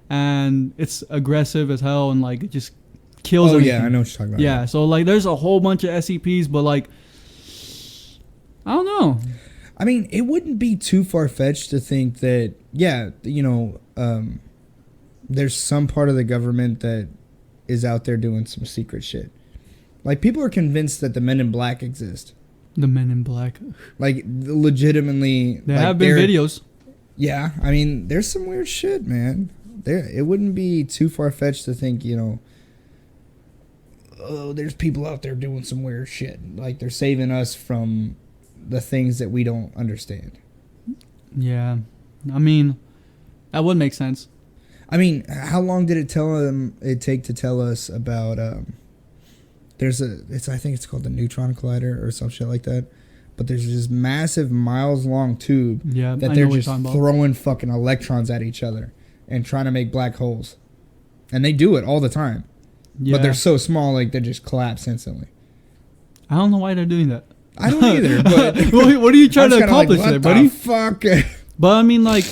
and it's aggressive as hell and like it just kills. Oh everything. Yeah, I know what you're talking about. Yeah, so like there's a whole bunch of SCPs, but like I don't know. I mean, it wouldn't be too far fetched to think that there's some part of the government that is out there doing some secret shit. Like, people are convinced that the Men in Black exist. The Men in Black. Like, legitimately. There have been videos. Yeah. I mean, there's some weird shit, man. It wouldn't be too far-fetched to think, there's people out there doing some weird shit. Like, they're saving us from the things that we don't understand. Yeah. I mean, that would make sense. I mean, how long did it take to tell us about I think it's called the neutron collider or some shit like that. But there's this massive miles long tube that they're just throwing fucking electrons at each other and trying to make black holes. And they do it all the time. Yeah. But they're so small, like they just collapse instantly. I don't know why they're doing that. I don't either. But what are you trying to accomplish there, buddy? Fuck. But I mean, like,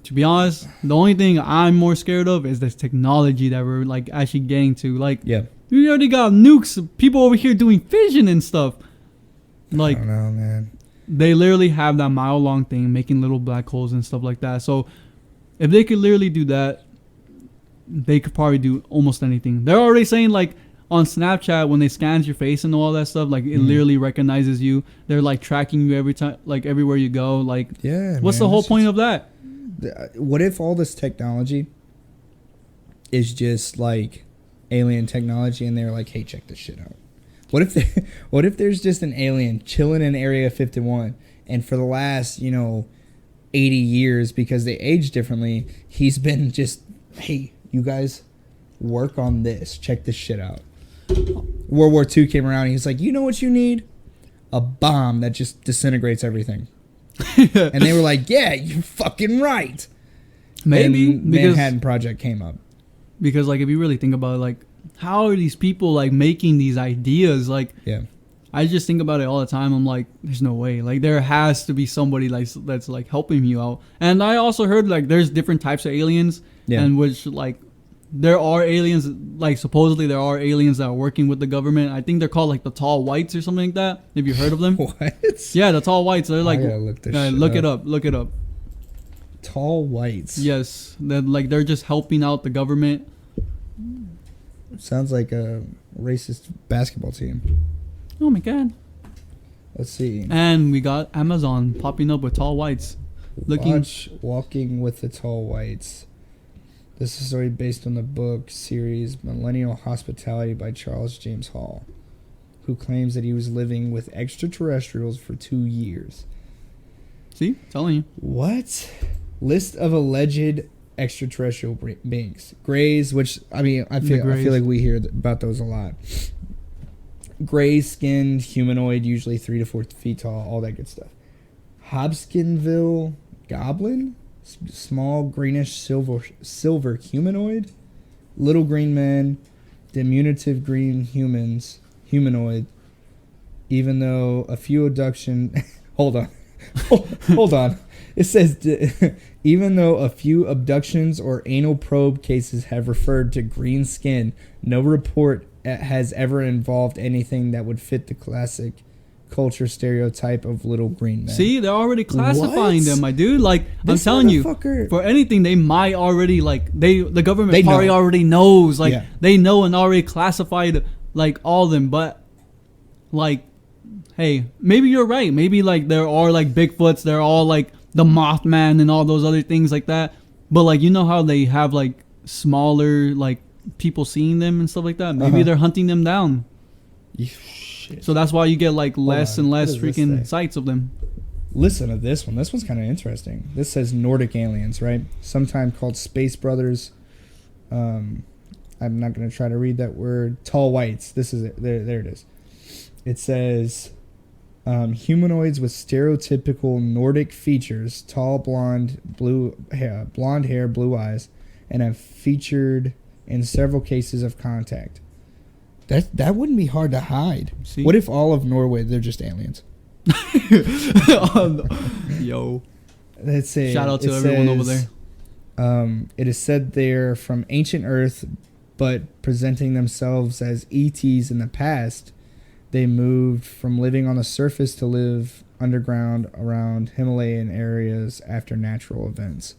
to be honest, the only thing I'm more scared of is this technology that we're like actually getting to. Like, yeah, we already got nukes. People over here doing fission and stuff. Like, I don't know, man. They literally have that mile-long thing making little black holes and stuff like that. So, if they could literally do that, they could probably do almost anything. They're already saying like on Snapchat when they scans your face and all that stuff, like it literally recognizes you. They're like tracking you every time, like everywhere you go. Like, yeah, what's the whole point of that? What if all this technology is just like alien technology and they're like, hey, check this shit out? What if there's just an alien chilling in Area 51 and for the last, 80 years, because they age differently, he's been just, hey, you guys work on this. Check this shit out. World War II came around and he's like, you know what you need? A bomb that just disintegrates everything. And they were like, yeah, you're fucking right. Maybe and Manhattan Project came up. Because like if you really think about it, like how are these people like making these ideas? Like, yeah, I just think about it all the time. I'm like, there's no way. Like there has to be somebody like that's like helping you out. And I also heard like there's different types of aliens, and which like there are aliens, like supposedly there are aliens that are working with the government. I think they're called like the tall whites or something like that. Have you heard of them? What? Yeah, the tall whites. They're like, I gotta look this shit look it up. Look it up. Tall whites. Yes, that like they're just helping out the government. Sounds like a racist basketball team. Oh my god. Let's see. And we got Amazon popping up with tall whites. Watch Walking with the Tall Whites. This is a story based on the book series Millennial Hospitality by Charles James Hall, who claims that he was living with extraterrestrials for 2 years. See? Telling you. What? List of alleged extraterrestrial beings. Greys, which, I mean, I feel like we hear about those a lot. Gray-skinned, humanoid, usually 3 to 4 feet tall, all that good stuff. Hobskinville goblin, small greenish silver humanoid, little green men, diminutive green humanoid. Even though a few abduction, hold on. It says even though a few abductions or anal probe cases have referred to green skin, no report has ever involved anything that would fit the classic culture stereotype of little green men. See, they're already classifying them, my dude. Like, This I'm telling you, motherfucker- for anything, they might already, like, the government They probably know. already knows. Like, Yeah. they know and already classified, like, all of them. But, like, hey, maybe you're right. Maybe, like, there are, like, Bigfoots. They're all, like, the Mothman and all those other things like that. But, like, you know how they have, like, smaller, like, people seeing them and stuff like that? Maybe they're hunting them down. Shit. So that's why you get like less on. and What less does this freaking say? sights of them. Listen to this one. This one's kind of interesting. This says Nordic aliens, right? Sometimes called space brothers. I'm not going to try to read that word. Tall whites. This is it. There it is. It says humanoids with stereotypical Nordic features, tall blonde hair, blue eyes, and have featured in several cases of contact. That wouldn't be hard to hide. See? What if all of Norway, they're just aliens? Yo. Let's say, Shout out to everyone over there. It is said they're from ancient Earth, but presenting themselves as ETs in the past, they moved from living on the surface to live underground around Himalayan areas after natural events.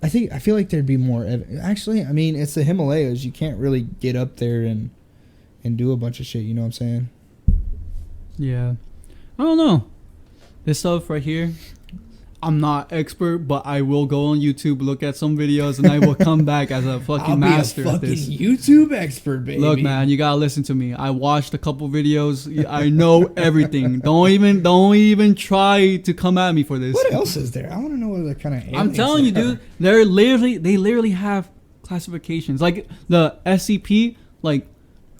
I feel like there'd be more. Actually, I mean, it's the Himalayas. You can't really get up there and do a bunch of shit. You know what I'm saying? Yeah. I don't know. This stuff right here, I'm not expert, but I will go on YouTube, look at some videos, and I will come back as a fucking master I'll at be a this. fucking YouTube expert, baby. Look, man, you gotta listen to me. I watched a couple videos. I know everything. Don't even try to come at me for this. What else is there? I want to know what other kind of aliens I'm telling you, there dude. They literally have classifications. Like the SCP, like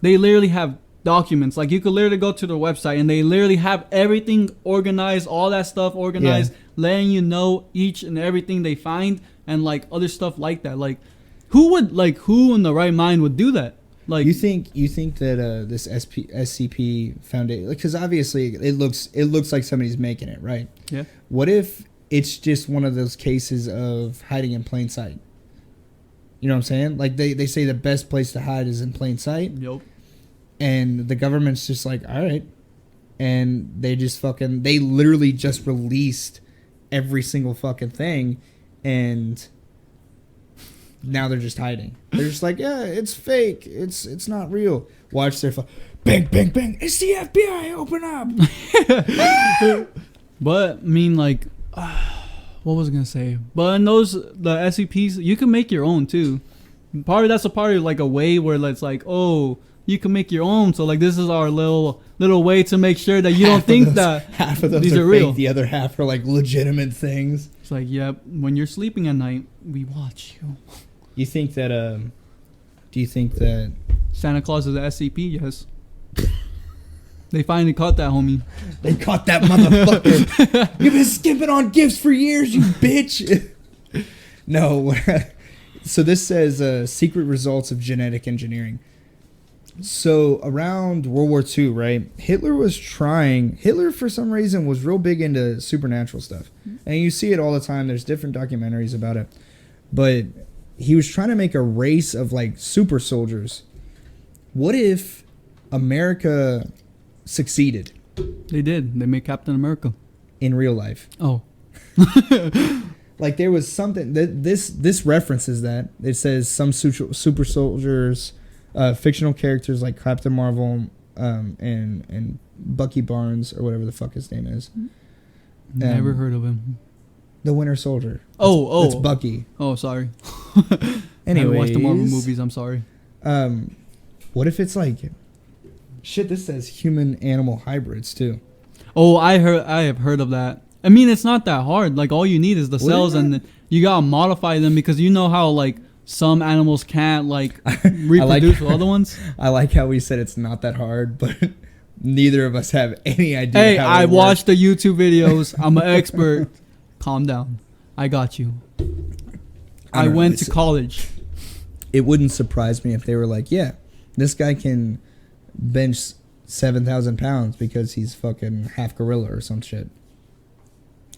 they literally have documents. Like you could literally go to their website and they literally have everything organized, all that stuff organized, letting you know each and everything they find and like other stuff like that. Like who in the right mind would do that? Like you think that this SCP Foundation, because obviously it looks like somebody's making it, right? Yeah. What if it's just one of those cases of hiding in plain sight? You know what I'm saying? Like they say the best place to hide is in plain sight. Yep. And the government's just like, all right. And they literally just released every single fucking thing. And now they're just hiding. They're just like, yeah, it's fake. It's not real. Watch their bang, bang, bang. It's the FBI. Open up. But I mean, like, what was I gonna say? But in the SCPs, you can make your own too. That's a part of like a way where it's like, oh, you can make your own. So like, this is our little way to make sure that you don't think that half of those these are are real. fake. The other half are like legitimate things. It's like, yep. When you're sleeping at night, we watch you. You think that? Do you think that Santa Claus is an SCP? Yes. They finally caught that, homie. they caught that motherfucker? You've been skipping on gifts for years, you bitch. No. So this says secret results of genetic engineering. So around World War II, right? Hitler for some reason was real big into supernatural stuff. And you see it all the time. There's different documentaries about it. But he was trying to make a race of like super soldiers. What if America succeeded They did. They made Captain America. in real life? Oh. Like there was something that this references that. It says some super soldiers, fictional characters like Captain Marvel, and Bucky Barnes or whatever the fuck his name is. Never heard of him. The Winter Soldier. It's Bucky. Oh, sorry. Anyway, I watched the Marvel movies. I'm sorry. What if it's like, shit? This says human animal hybrids too. Oh, I have heard of that. I mean, it's not that hard. Like all you need is the cells, and you gotta modify them because you know how like some animals can't like reproduce with other ones. I like how we said it's not that hard, but neither of us have any idea. Hey, how I it watched the YouTube videos. I'm an expert. Calm down. I got you. I went to college. It wouldn't surprise me if they were like, yeah, this guy can bench 7,000 pounds because he's fucking half gorilla or some shit.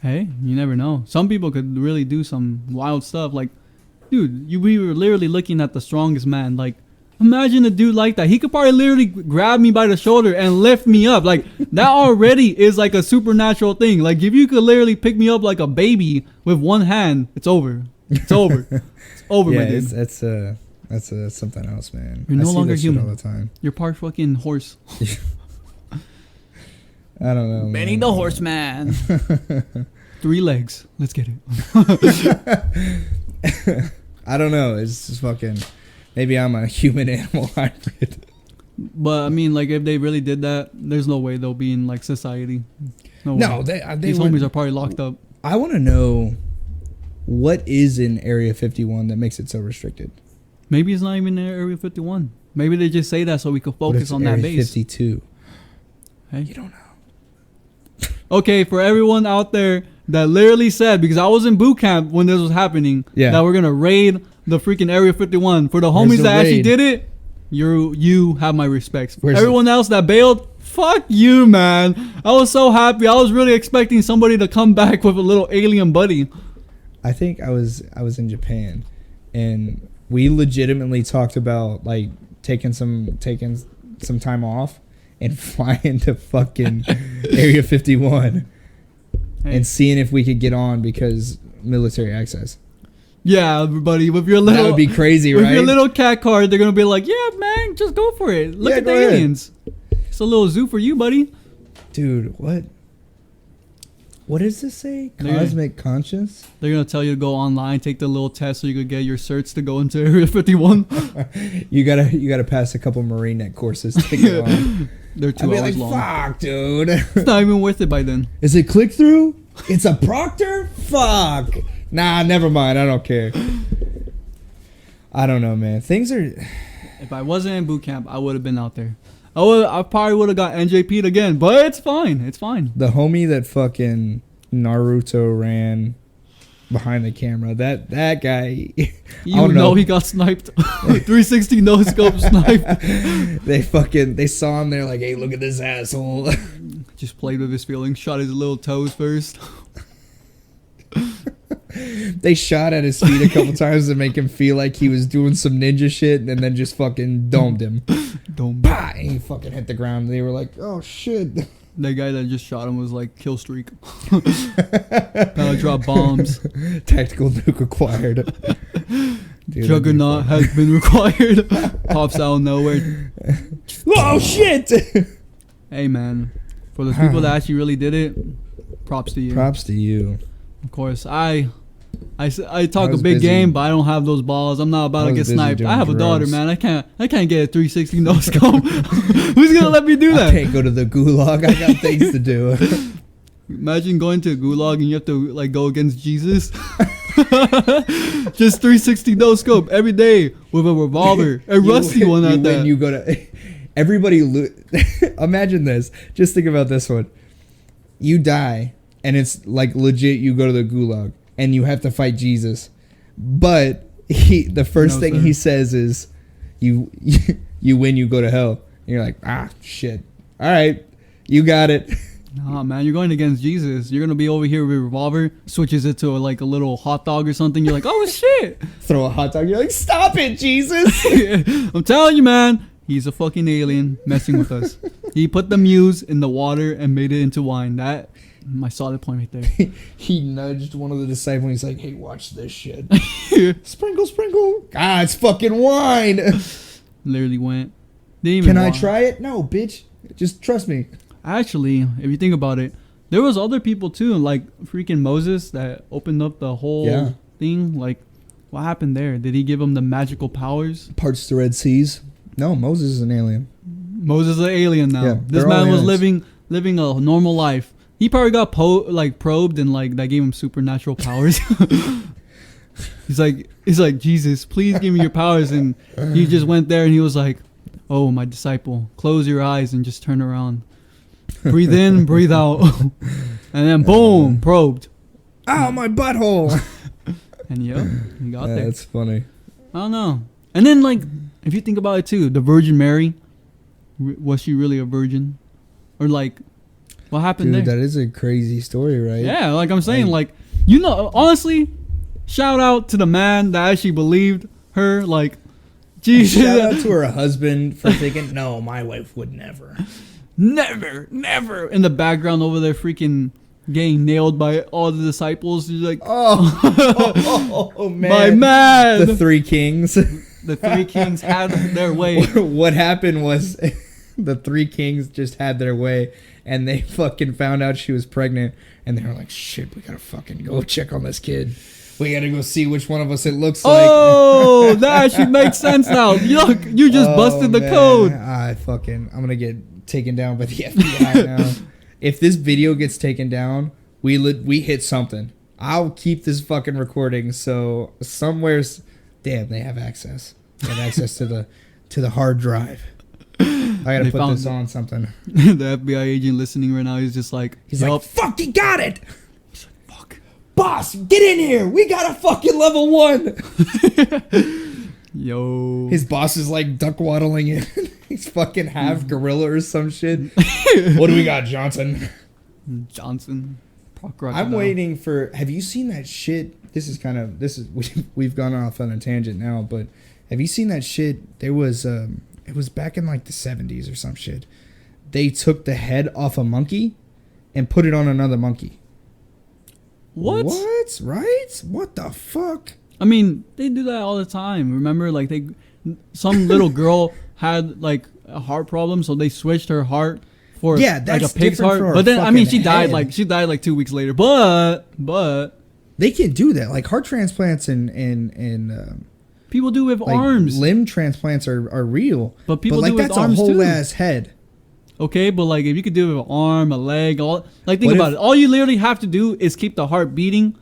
Hey, you never know. Some people could really do some wild stuff. Like, dude, we were literally looking at the strongest man. Like, imagine a dude like that. He could probably literally grab me by the shoulder and lift me up. Like, that already is like a supernatural thing. Like, if you could literally pick me up like a baby with one hand, it's over. It's over. It's over, yeah, my dude. That's something else, man. You're no longer human. All the time. You're part fucking horse. I don't know. Benny the Horseman. 3 legs. Let's get it. I don't know. It's just fucking. Maybe I'm a human animal hybrid. But I mean, like, if they really did that, there's no way they'll be in like society. No, way. they These homies are probably locked up. I want to know what is in Area 51 that makes it so restricted. Maybe it's not even in Area 51. Maybe they just say that so we can focus on that base. Area 52. Hey, you don't know. Okay, for everyone out there that literally said, because I was in boot camp when this was happening, that we're gonna raid the freaking Area 51. For the homies that actually did it, you have my respects. For everyone else that bailed, fuck you, man. I was so happy. I was really expecting somebody to come back with a little alien buddy. I think I was in Japan, and we legitimately talked about like taking some time off and flying to fucking Area 51 and seeing if we could get on because military access. Yeah, everybody, with your little... That would be crazy, right? With your little cat card, they're going to be like, yeah, man, just go for it. Look at the aliens. It's a little zoo for you, buddy. Dude, what? What does this say? Cosmic conscious? They're going to tell you to go online, take the little test so you could get your certs to go into Area 51. you gotta pass a couple Marine Net courses to get on. They're 2 hours long. Fuck, dude. It's not even worth it by then. Is it click through? It's a proctor? Fuck. Nah, never mind. I don't care. I don't know, man. Things are... If I wasn't in boot camp, I would have been out there. I probably would have got NJP'd again, but it's fine. It's fine. The homie that fucking Naruto ran behind the camera, that guy... You know he got sniped. 360 no scope sniped. They saw him there like, hey, look at this asshole. Just played with his feelings. Shot his little toes first. They shot at his feet a couple times to make him feel like he was doing some ninja shit, and then just fucking domed him. Bah! And he fucking hit the ground. They were like, oh shit. That guy that just shot him was like, kill streak. Power drop bombs. Tactical nuke acquired. Dude, Juggernaut has been required. Pops out of nowhere. Oh shit! Hey man, for the people that actually really did it, props to you. Props to you. Of course, I talk a big game, but I don't have those balls. I'm not about to get sniped. I have a daughter, man. I can't get a 360 no scope. Who's gonna let me do that? I can't go to the gulag. I got things to do. Imagine going to a gulag and you have to like go against Jesus. Just 360 no scope every day with a revolver, a rusty one at that. When you go to everybody, imagine this. Just think about this one. You die, and it's like legit. You go to the gulag, and you have to fight Jesus. But the first thing he says is, "You win. You go to hell." And you're like, ah, shit. All right, you got it. Nah, man, you're going against Jesus. You're gonna be over here with a revolver, switches it to like a little hot dog or something. You're like, oh shit! Throw a hot dog. You're like, stop it, Jesus! I'm telling you, man. He's a fucking alien messing with us. He put the muse in the water and made it into wine. That my solid point right there. He nudged one of the disciples. He's like, "Hey, watch this shit. Sprinkle, sprinkle. Ah, it's fucking wine." Literally went. Didn't even Can I walk. try it? No, bitch. Just trust me. Actually, if you think about it, there was other people too, like freaking Moses that opened up the whole thing. Like, what happened there? Did he give him the magical powers? Parts the Red Seas. No, Moses is an alien. Moses is an alien now. Yeah, This they're all man was aliens. living a normal life. He probably got probed and like that gave him supernatural powers. He's like Jesus, please give me your powers, and he just went there and he was like, "Oh, my disciple, close your eyes and just turn around, breathe in, breathe out," and then boom, probed. Ow, my butthole. And he got there. That's funny. I don't know. And then like, if you think about it too, the Virgin Mary, was she really a virgin, or like, what happened Dude, there? that is a crazy story, right? Yeah, like I'm saying, like, you know, honestly, shout out to the man that actually believed her. Like, Jesus. Shout out to her husband for thinking, no, my wife would never. Never. In the background over there, freaking getting nailed by all the disciples. She's like, oh, man. my man. The three kings. The three kings had their way. What happened was the three kings just had their way, and they fucking found out she was pregnant, and they were like, shit, we gotta fucking go check on this kid. We gotta go see which one of us it looks like. Oh, that actually makes sense now. Look, you just busted the code. I'm gonna get taken down by the FBI now. If this video gets taken down, we hit something. I'll keep this fucking recording, so somewhere's... Damn, they have access. They have access to the hard drive. I gotta put this on something. The FBI agent listening right now, he's just like... He's like, fuck, you got it! He's like, fuck. Boss, get in here! We got a fucking level 1! Yo. His boss is like duck waddling in. He's fucking half gorilla or some shit. What do we got, Johnson? Johnson. I'm waiting for... Have you seen that shit? We've gone off on a tangent now, but have you seen that shit? There was... it was back in like the 70s or some shit. They took the head off a monkey and put it on another monkey. What? What? Right? What the fuck? I mean, they do that all the time. Remember, like some little girl had like a heart problem, so they switched her heart for that's like a pig's heart. for But then, I mean, she fucking died like 2 weeks later. But they can do that. Like heart transplants and people do with like arms. Limb transplants are real. But people like do with that's arms a whole too. ass head. Okay, but like if you could do it with an arm, a leg, all like think What about if- it. All you literally have to do is keep the heart beating,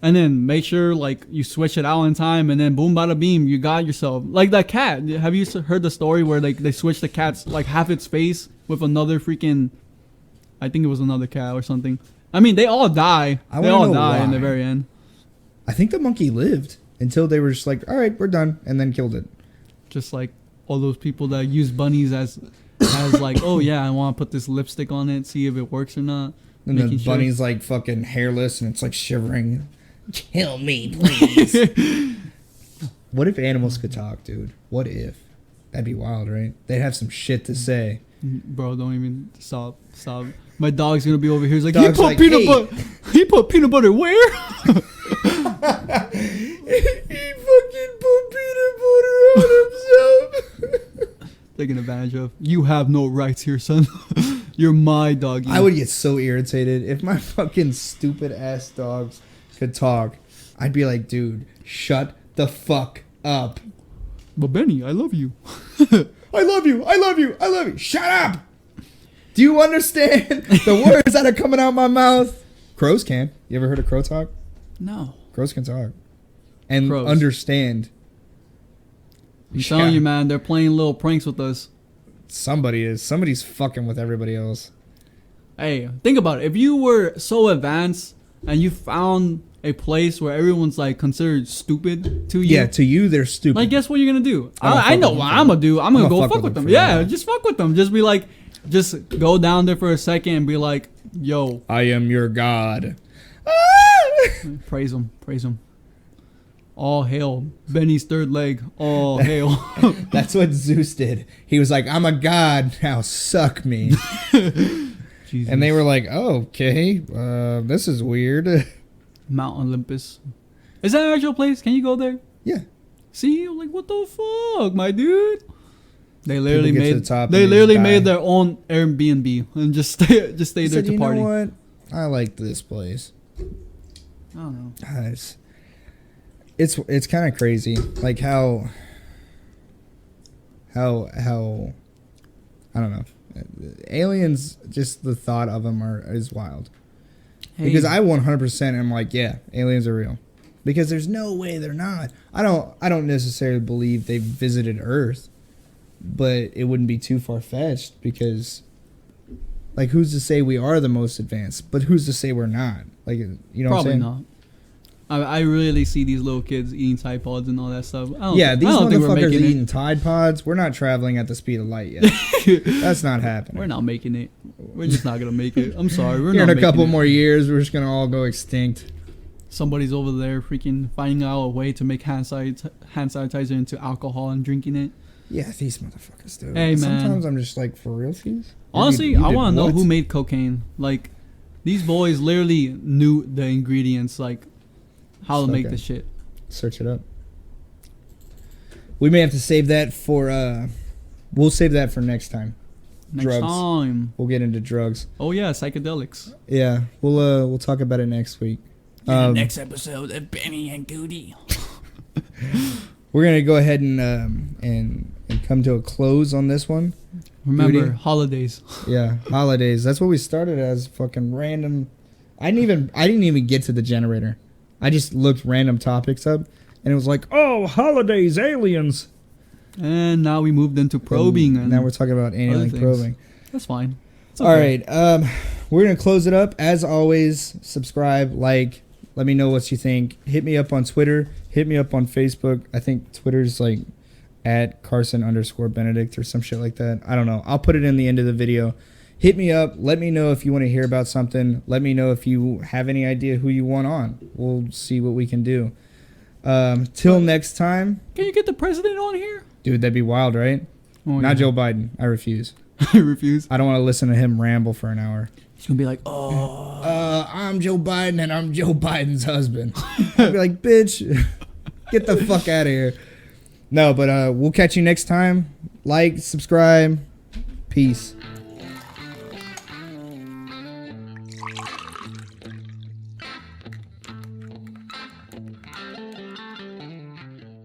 and then make sure like you switch it out in time, and then boom, bada beam, you got yourself like that cat. Have you heard the story where like they switched the cat's like half its face with another freaking? I think it was another cat or something. I mean, they all die. They wanna all know die in why. the very end. I think the monkey lived until they were just like, all right, we're done, and then killed it. Just like all those people that use bunnies as like, oh yeah, I want to put this lipstick on it, see if it works or not. And the Making sure. bunny's like fucking hairless and it's like shivering. Kill me, please. What if animals could talk, dude? What if? That'd be wild, right? They'd have some shit to say. Bro, don't even stop. My dog's gonna be over here. He's like, Dog's he put like, peanut "Hey." butter. He put peanut butter where? He fucking put peanut butter on himself. Taking advantage of. You have no rights here, son. You're my doggy. I would get so irritated if my fucking stupid ass dogs could talk. I'd be like, dude, shut the fuck up. But Benny, I love you. I love you. I love you. I love you. Shut up. Do you understand the words that are coming out my mouth? Crows can. You ever heard a crow talk? No. Crows can talk. And Crows. understand. I'm telling you, man, they're playing little pranks with us. Somebody's fucking with everybody else. Hey, think about it. If you were so advanced and you found a place where everyone's like considered stupid to you. Yeah, to you they're stupid. Like, guess what you're gonna do? I'm gonna I know fuck with what them. I'm gonna do. I'm gonna go fuck fuck with with them them. for Yeah, that. just fuck with them. Just be like, just go down there for a second and be like, yo, I am your god. praise them. All hail. Benny's third leg. All hail. That's what Zeus did. He was like, I'm a god, now suck me. Jesus. And they were like, oh, okay, this is weird. Mount Olympus. Is that an actual place? Can you go there? Yeah. See, I'm like, what the fuck, my dude? They literally get to made the top they and they literally just made die. their own Airbnb and just stay He there said, to party. You know what? I like this place. I don't know. It's kind of crazy, like how I don't know. Aliens, just the thought of them is wild. Hey, Because I 100% am like, yeah, aliens are real. Because there's no way they're not. I don't necessarily believe they visited Earth, but it wouldn't be too far fetched because, like, who's to say we are the most advanced? But who's to say we're not? Like, you know what I'm probably saying? not. I really see these little kids eating Tide Pods and all that stuff. These Yeah, these motherfuckers eating Tide Pods. We're not traveling at the speed of light yet. That's not happening. We're not making it. We're just not gonna make it. I'm sorry. We're Here not in a couple making it. more years, we're just gonna all go extinct. Somebody's over there freaking finding out a way to make hand sanitizer into alcohol and drinking it. Yeah, these motherfuckers do. Hey, man. Sometimes I'm just like, for real, fees? Honestly, I want to know what? who made cocaine. Like, these boys literally knew the ingredients, like how to make Okay. the shit. Search it up. We may have to save that for. We'll save that for next time. Next Drugs. time. We'll get into drugs. Oh yeah, psychedelics. Yeah, we'll talk about it next week. next episode of Benny and Goody. We're gonna go ahead and come to a close on this one. Remember, Goody. holidays. Yeah, holidays. That's what we started as. Fucking random. I didn't even get to the generator. I just looked random topics up, and it was like, oh, holidays, aliens. And now we moved into probing. And now we're talking about alien things. probing. That's fine. It's All okay. right, we're gonna close it up. As always, subscribe, like, let me know what you think. Hit me up on Twitter. Hit me up on Facebook. I think Twitter's like at Carson_Benedict or some shit like that. I don't know. I'll put it in the end of the video. Hit me up. Let me know if you want to hear about something. Let me know if you have any idea who you want on. We'll see what we can do. Till next time. Can you get the president on here? Dude, that'd be wild, right? Oh, Not yeah. Joe Biden. I refuse. I refuse. I don't want to listen to him ramble for an hour. He's gonna be like, oh. I'm Joe Biden and I'm Joe Biden's husband. I'd be like, bitch, get the fuck out of here. No, but we'll catch you next time. Like, subscribe. Peace.